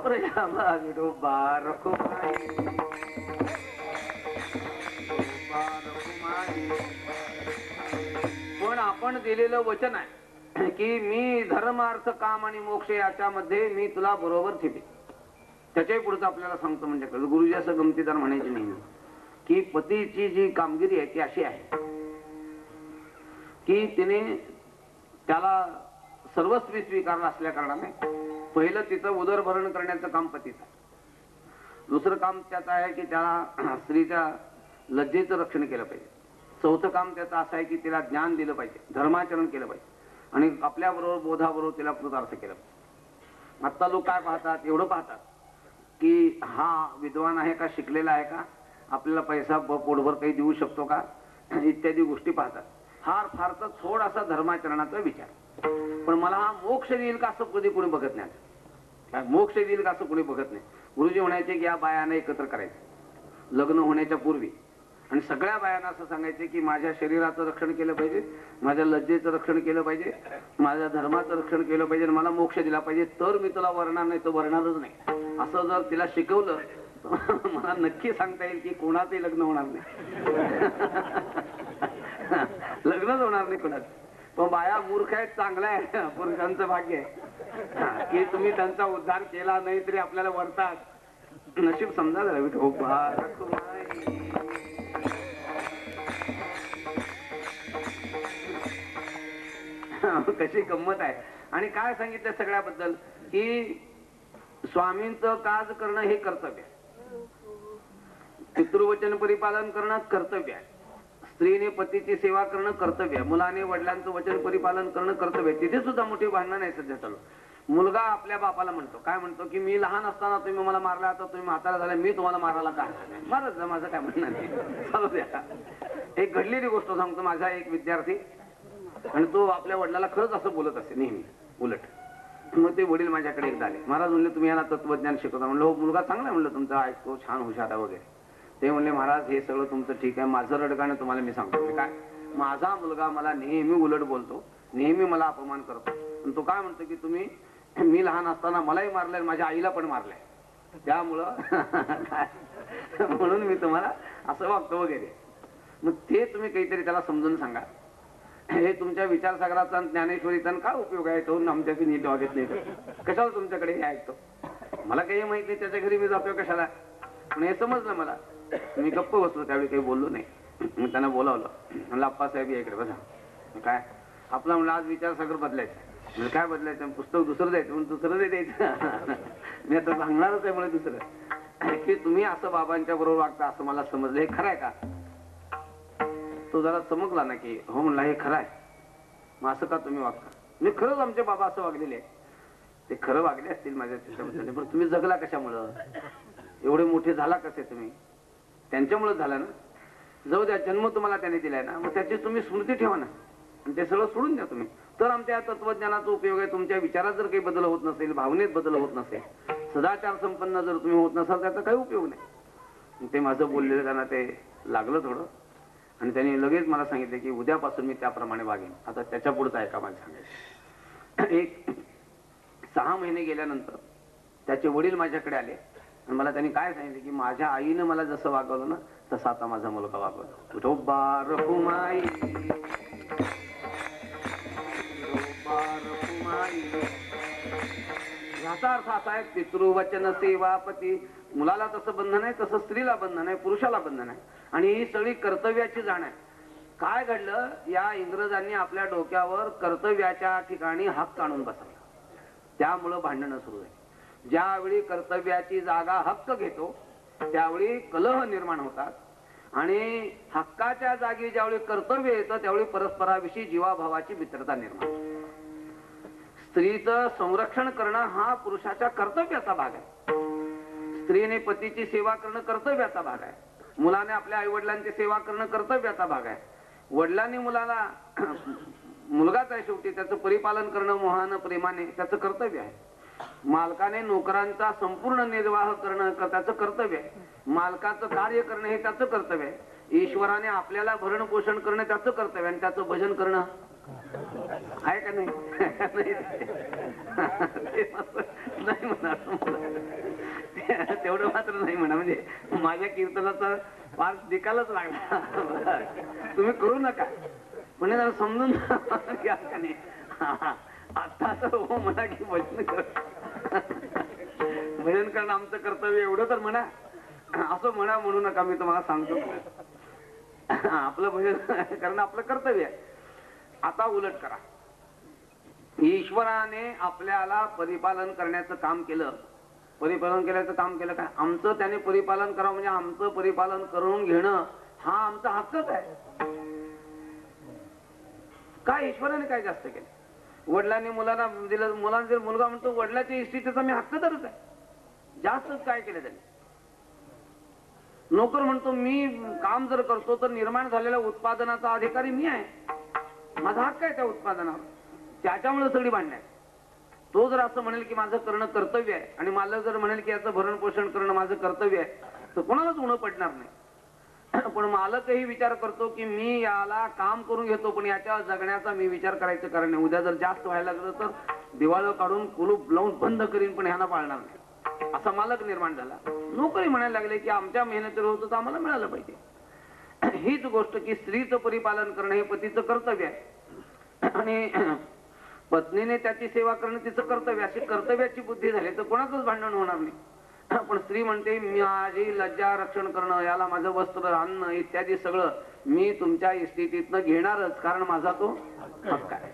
S1: पण आपण दिलेलं वचन आहे की मी धर्म अर्थ काम आणि मोक्ष याच्यामध्ये मी तुला बरोबर ठेवे. त्याच्याही पुढचं आपल्याला सांगतो म्हणजे गुरुजी असं गमतीदार म्हणायचे नाही की पतीची जी कामगिरी आहे ती अशी आहे की तिने त्याला सर्वस्वी स्वीकारलं असल्या कारणाने पहिलं तिचं उदरभरण करण्याचं काम पतीचं. दुसरं काम त्याचं आहे की त्याला स्त्रीच्या लज्जेचं रक्षण केलं पाहिजे. चौथं काम त्याचं असं आहे की तिला ज्ञान दिलं पाहिजे, धर्माचरण केलं पाहिजे आणि आपल्याबरोबर बोधाबरोबर तिला कृतार्थ केलं पाहिजे. आत्ता लोक काय पाहतात? एवढं पाहतात की हा विद्वान आहे का, शिकलेला आहे का, आपल्याला पैसा पोटभर काही देऊ शकतो का, इत्यादी गोष्टी पाहतात. फार तर थोडासा धर्माचरणाचा विचार. पण मला हा मोक्ष देईल का असं कधी कोणी बघत नाही. मोक्ष देईल का असं कोणी बघत नाही. गुरुजी म्हणायचे की या बायांना एकत्र करायचं लग्न होण्याच्या पूर्वी आणि सगळ्या बायांना असं सांगायचे की माझ्या शरीराचं रक्षण केलं पाहिजे, माझ्या लज्जेचं रक्षण केलं पाहिजे, माझ्या धर्माचं रक्षण केलं पाहिजे, मला मोक्ष दिला पाहिजे, तर मी तुला वरणार नाही तर वरणारच नाही. असं जर तिला शिकवलं मला नक्की सांगता येईल की कोणाचंही लग्न होणार नाही. लग्नच होणार नाही कोणाचं. पण बाया मूर्ख आहेत, चांगल्या आहे, पुरुषांचं भाग्य आहे की तुम्ही त्यांचा उद्धार केला नाही तरी आपल्याला वरतात. नशीब समजा कशी गंमत आहे. आणि काय सांगितलं सगळ्याबद्दल की स्वामींचं काज करणं हे कर्तव्य आहे, पितृवचन परिपालन करणं कर्तव्य आहे, स्त्रीने पतीची सेवा करणं कर्तव्य आहे, मुलाने वडिलांचं वचन परिपालन करणं कर्तव्य आहे. तिथे सुद्धा मोठी भांडणं नाही सध्या चालू. मुलगा आपल्या बापाला म्हणतो काय म्हणतो की मी लहान असताना तुम्ही मला मारला, आता तुम्ही म्हातारा झाला, मी तुम्हाला मारायला का मारत जा, माझं काय म्हणणं नाही, चालू द्या. एक घडलेली गोष्ट सांगतो. माझा एक विद्यार्थी आणि तो आपल्या वडिलाला खरंच असं बोलत असे नेहमी उलट. मग ते वडील माझ्याकडे एकदा आले. महाराज म्हणले तुम्ही याला तत्वज्ञान शिकवता. म्हणलं हो मुलगा चांगला म्हणलं तुमचा, ऐकतो, छान हुशार आहे वगैरे. ते म्हणले महाराज हे सगळं तुमचं ठीक आहे, माझं रडगाणं तुम्हाला मी सांगतो. काय माझा मुलगा मला नेहमी उलट बोलतो, नेहमी मला अपमान करतो. आणि तो काय म्हणतो की तुम्ही मी लहान असताना मलाही मारलंय, माझ्या आईला पण मारलंय, त्यामुळं म्हणून मी तुम्हाला असं वागतो वगैरे. मग ते तुम्ही काहीतरी त्याला समजून सांगा. हे तुमच्या विचारसागराचा ज्ञानेश्वरीचा काय उपयोग आहे? तो आमच्याशी नीट वागत नाही, कशाला तुमच्याकडे हे ऐकतो? मला काही माहित नाही, त्याच्या घरी मी जातो कशाला. पण हे समजलं मला. मी गप्प बसलो, त्यावेळी काही बोललो नाही. मग त्यांना बोलावलं, म्हणलं अप्पासाहेब या इकडे बसा. काय आपला म्हणलं आज विचारसागर बदलायचं. म्हणजे काय बदलायचं? पुस्तक दुसरं द्यायचं. म्हणून दुसरं नाही द्यायचं. मी आता सांगणारच आहे मला दुसरं की तुम्ही असं बाबांच्या बरोबर वागता असं मला समजलं. हे खरं आहे का? तो जरा चमकला ना की हो म्हणला हे खरं आहे. मग असं का तुम्ही वागता? मी खरंच आमचे बाबा असं वागलेले आहे. ते खरं वागले असतील माझ्या त्याच्याबद्दल, पण तुम्ही जगला कशामुळं? एवढे मोठे झाला कसे तुम्ही? त्यांच्यामुळे झाला ना. जाऊ द्या, जन्म तुम्हाला त्याने दिलाय ना, मग त्याची तुम्ही स्मृती ठेवा ना आणि ते सगळं सोडून द्या तुम्ही. तर आमच्या तत्वज्ञानाचा उपयोग आहे. तुमच्या विचारात जर काही बदल होत नसेल, भावनेत बदल होत नसेल, सदाचार संपन्न जर तुम्ही होत नसाल, त्याचा काही उपयोग नाही. ते माझं बोललेलं त्यांना ते लागलं थोडं आणि त्यांनी लगेच मला सांगितलं की उद्यापासून मी त्याप्रमाणे वागेन. आता त्याच्या पुढचं आहे का मला सांगायचं. एक 6 महिने गेल्यानंतर त्याचे वडील माझ्याकडे आले आणि मला त्यांनी काय सांगितलं की माझ्या आईनं मला जसं वागवलं ना तसं आता माझा मुलगा वागवला. याचा अर्थ असा आहे पितृवचन सेवापती. मुलाला तसं बंधन आहे, तसं स्त्रीला बंधन आहे, पुरुषाला बंधन आहे. आणि ही सगळी कर्तव्याची जाण आहे. काय घडलं, या इंग्रजांनी आपल्या डोक्यावर कर्तव्याच्या ठिकाणी हक्क आणून बसवला. त्यामुळं भांडणं सुरू आहे. ज्यावेळी कर्तव्याची जागा हक्क घेतो त्यावेळी कलह निर्माण होतात आणि हक्काच्या जागी ज्यावेळी कर्तव्य येतं त्यावेळी परस्पराविषयी जीवाभावाची मित्रता निर्माण होते. स्त्रीचं संरक्षण करणं हा पुरुषाच्या कर्तव्याचा भाग आहे. स्त्रीने पतीची सेवा करणं कर्तव्याचा भाग आहे. मुलाने आपल्या आई वडिलांची सेवा करणं कर्तव्याचा भाग आहे. वडिलांनी मुलाला मुलगाच आहे शेवटी, त्याचं परिपालन करणं मोहानं प्रेमाने त्याचं कर्तव्य आहे. मालकाने नोकरांचा संपूर्ण निर्वाह करणं त्याचं कर्तव्य आहे. मालकाचं कार्य करणं हे त्याचं कर्तव्य आहे. ईश्वराने आपल्याला भरण पोषण करणं त्याचं कर्तव्य आणि त्याचं भजन करणं आहे का नाही? नाही म्हणा, तेवढं मात्र नाही म्हणा. म्हणजे माझ्या कीर्तनाचा फार निकालच लागला. तुम्ही करू नका म्हणजे जरा समजून घ्या का नाही. आता तर हो म्हणा की भजन कर, भजन करणं आमचं कर्तव्य एवढं तर म्हणा. असं म्हणा म्हणू नका, मी तुम्हाला सांगतो. आपलं भजन करणं आपलं कर्तव्य आहे. आता उलट करा. ईश्वराने आपल्याला परिपालन करण्याचं काम केलं. परिपालन केल्याचं काम केलं काय? आमचं त्याने परिपालन करावं म्हणजे आमचं परिपालन करून घेणं हा आमचा हक्कच आहे. काय ईश्वराने काय जास्त केलं? वडिलांनी मुलांना दिलं, मुलांना जर मुलगा म्हणतो वडिलाच्या इष्टीचा मी हक्कदारच आहे. जास्त काय केलं त्यांनी? नोकर म्हणतो मी काम जर करतो तर निर्माण झालेल्या उत्पादनाचा अधिकारी मी आहे, माझा हक्क आहे त्या उत्पादनावर. त्याच्यामुळे सगळी भांडण आहे. तो जर असं म्हणेल की माझं करणं कर्तव्य आहे आणि मालक जर म्हणेल की याचं भरण पोषण करणं माझं कर्तव्य आहे तर कोणालाच उणं पडणार नाही. पण मालकही विचार करतो की मी याला काम करून घेतो पण याच्या जगण्याचा मी विचार करायचं कारण नाही. उद्या जर जास्त व्हायला लागलं तर दिवाळं काढून कुलूप लावून बंद करीन पण ह्याला पाळणार नाही, असा मालक निर्माण झाला. नोकरी म्हणायला लागले की आमच्या मेहनतीवर होतं तर आम्हाला मिळालं पाहिजे. हीच गोष्ट की स्त्रीचं परिपालन करणं हे पतीचं कर्तव्य आहे आणि पत्नीने त्याची सेवा करणं तिचं कर्तव्य. अशी कर्तव्याची बुद्धी झाली तर कोणाचंच भांडण होणार नाही. पण स्त्री म्हणते माझी लज्जा रक्षण करणं, याला माझं वस्त्र अन्न इत्यादी सगळं मी तुमच्या स्थितीतनं घेणारच कारण माझा तो हक्क आहे.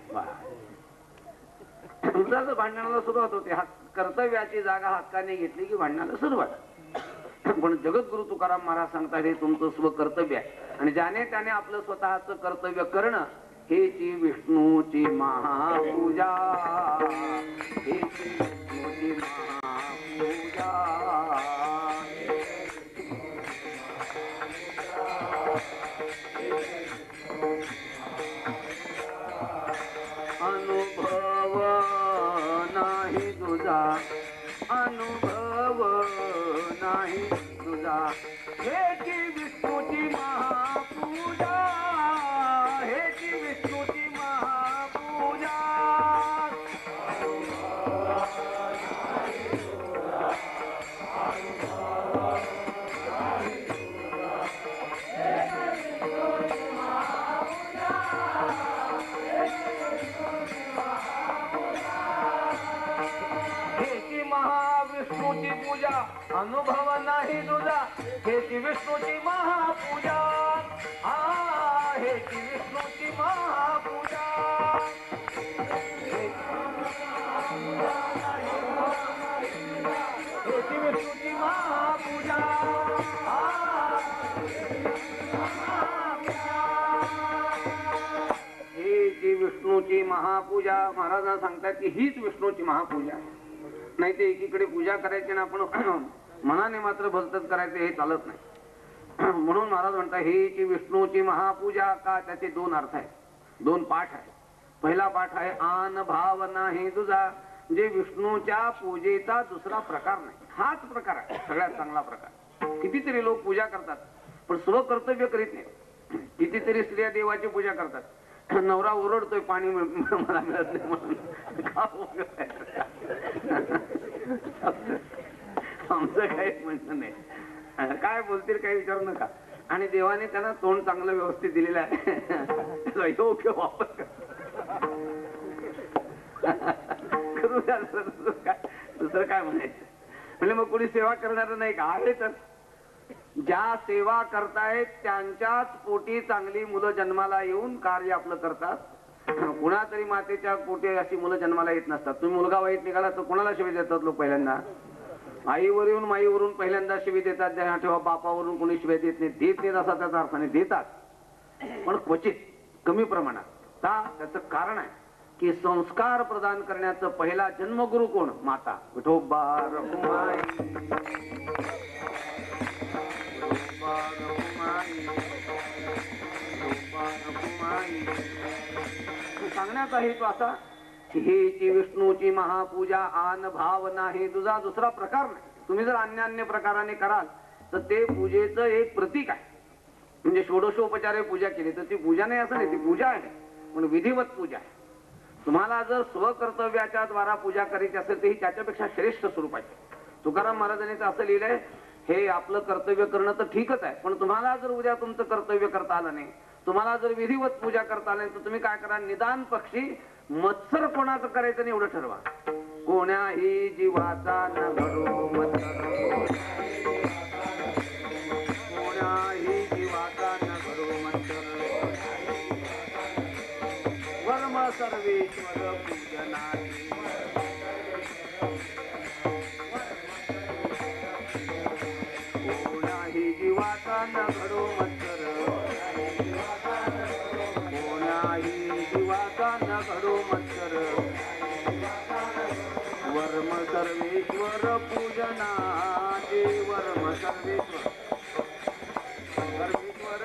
S1: भांडणाला सुरुवात होते. कर्तव्याची जागा हक्काने घेतली की भांडणाला सुरुवात. पण जगद्गुरु तुकाराम महाराज सांगतात हे तुमचं स्व कर्तव्य आहे आणि ज्याने त्याने आपलं स्वतःच कर्तव्य करणं हेची विष्णूची महापूजा, हेची विष्णूची महापूजा. अनुभव नाही तुझा, अनुभव नाही तुझा, हेची विष्णूची महापूजा, हेची विष्णूची महापूजा. महाविष्णूची पूजा, अनुभव नाही तुझा, हेची विष्णूची महापूजा. हेची विष्णूची महापूजा. हेची विष्णूची महापूजा. हेची विष्णूची महापूजा. महाराजांना सांगतात की हीच विष्णूची महापूजा. नाही ते एकीकडे पूजा करायची ना आपण मनाने मात्र भलतच करायचं हे चालत नाही. म्हणून महाराज म्हणतात ही विष्णूची महापूजा. का? त्याचे दोन अर्थ आहेत, दोन पाठ आहे. पहिला पाठ आहे आन भाव नाही तुझा, जे विष्णूच्या पूजेचा दुसरा प्रकार नाही. हाच प्रकार आहे सगळ्यात चांगला प्रकार. कितीतरी लोक पूजा करतात पण स्वकर्तव्य करीत नाही. कितीतरी स्त्रिया देवाची पूजा करतात. नवरा ओरडतोय पाणी मला मिळत नाही म्हणून. आमचं काही म्हणणं नाही. काय बोलतील काही विचारू नका. आणि देवाने त्यांना तोंड चांगलं व्यवस्थित दिलेलं आहे, योग्य वापर करू द्या. दुसरं काय म्हणायचं म्हणजे मग कोणी सेवा करणार नाही का? आहे तर ज्या सेवा करतायत त्यांच्याच पोटी चांगली मुलं जन्माला येऊन कार्य आपलं करतात. कुणातरी मातेच्या पोटी अशी मुलं जन्माला येत नसतात. तुम्ही मुलगा वाईट निघाला तर कोणाला शिवी देतात लोक? पहिल्यांदा आईवर येऊन माईवरून पहिल्यांदा शिवी देतात. ज्या ठेवा बापावरून कोणी शिव्या देत नाही. देत नाहीत असा त्याचा अर्थ नाही, देतात पण क्वचित, कमी प्रमाणात. का? त्याचं कारण आहे की संस्कार प्रदान करण्याचं पहिला जन्मगुरु कोण? माता. विठोबा रखुमाई, विठोबा रखुमाई, विठोबा रखुमाई. सांगण्याचा हेतू असा की ही विष्णूची महापूजा आन भाव नाही तुझा दुसरा प्रकार नाही. तुम्ही जर अन्य प्रकाराने कराल तर ते पूजेचं एक प्रतीक आहे. म्हणजे षोडशोपचारे पूजा केली तर ती पूजा नाही असं नाही, ती पूजा आहे पण विधिवत पूजा आहे. तुम्हाला जर स्वकर्तव्याच्या द्वारा पूजा करायची असेल तर ही त्याच्यापेक्षा श्रेष्ठ स्वरूपाची. तुकाराम महाराजांनी असं लिहिलंय, हे आपलं कर्तव्य करणं तर ठीकच आहे पण तुम्हाला जर उद्या तुमचं कर्तव्य करता आलं नाही, तुम्हाला जर विधिवत पूजा करता आलं नाही तर तुम्ही काय करा, निदान पक्षी मत्सर कोणाचं करायचं नाही एवढं ठरवा. कोण्याही जीवाचा न घडो मत्सर, कोण्याही जीवाचा न घडो मत्सर, वर्म सर्वेश्वर पूजनाची. कोण्याही जीवाचा न घडो मत्सर, कोण्याही जीवाचा न घडो मत्सर, वर्म सर्वेश्वर पूजनाचे. वर्म सर्वेश्वर, सर्वेश्वर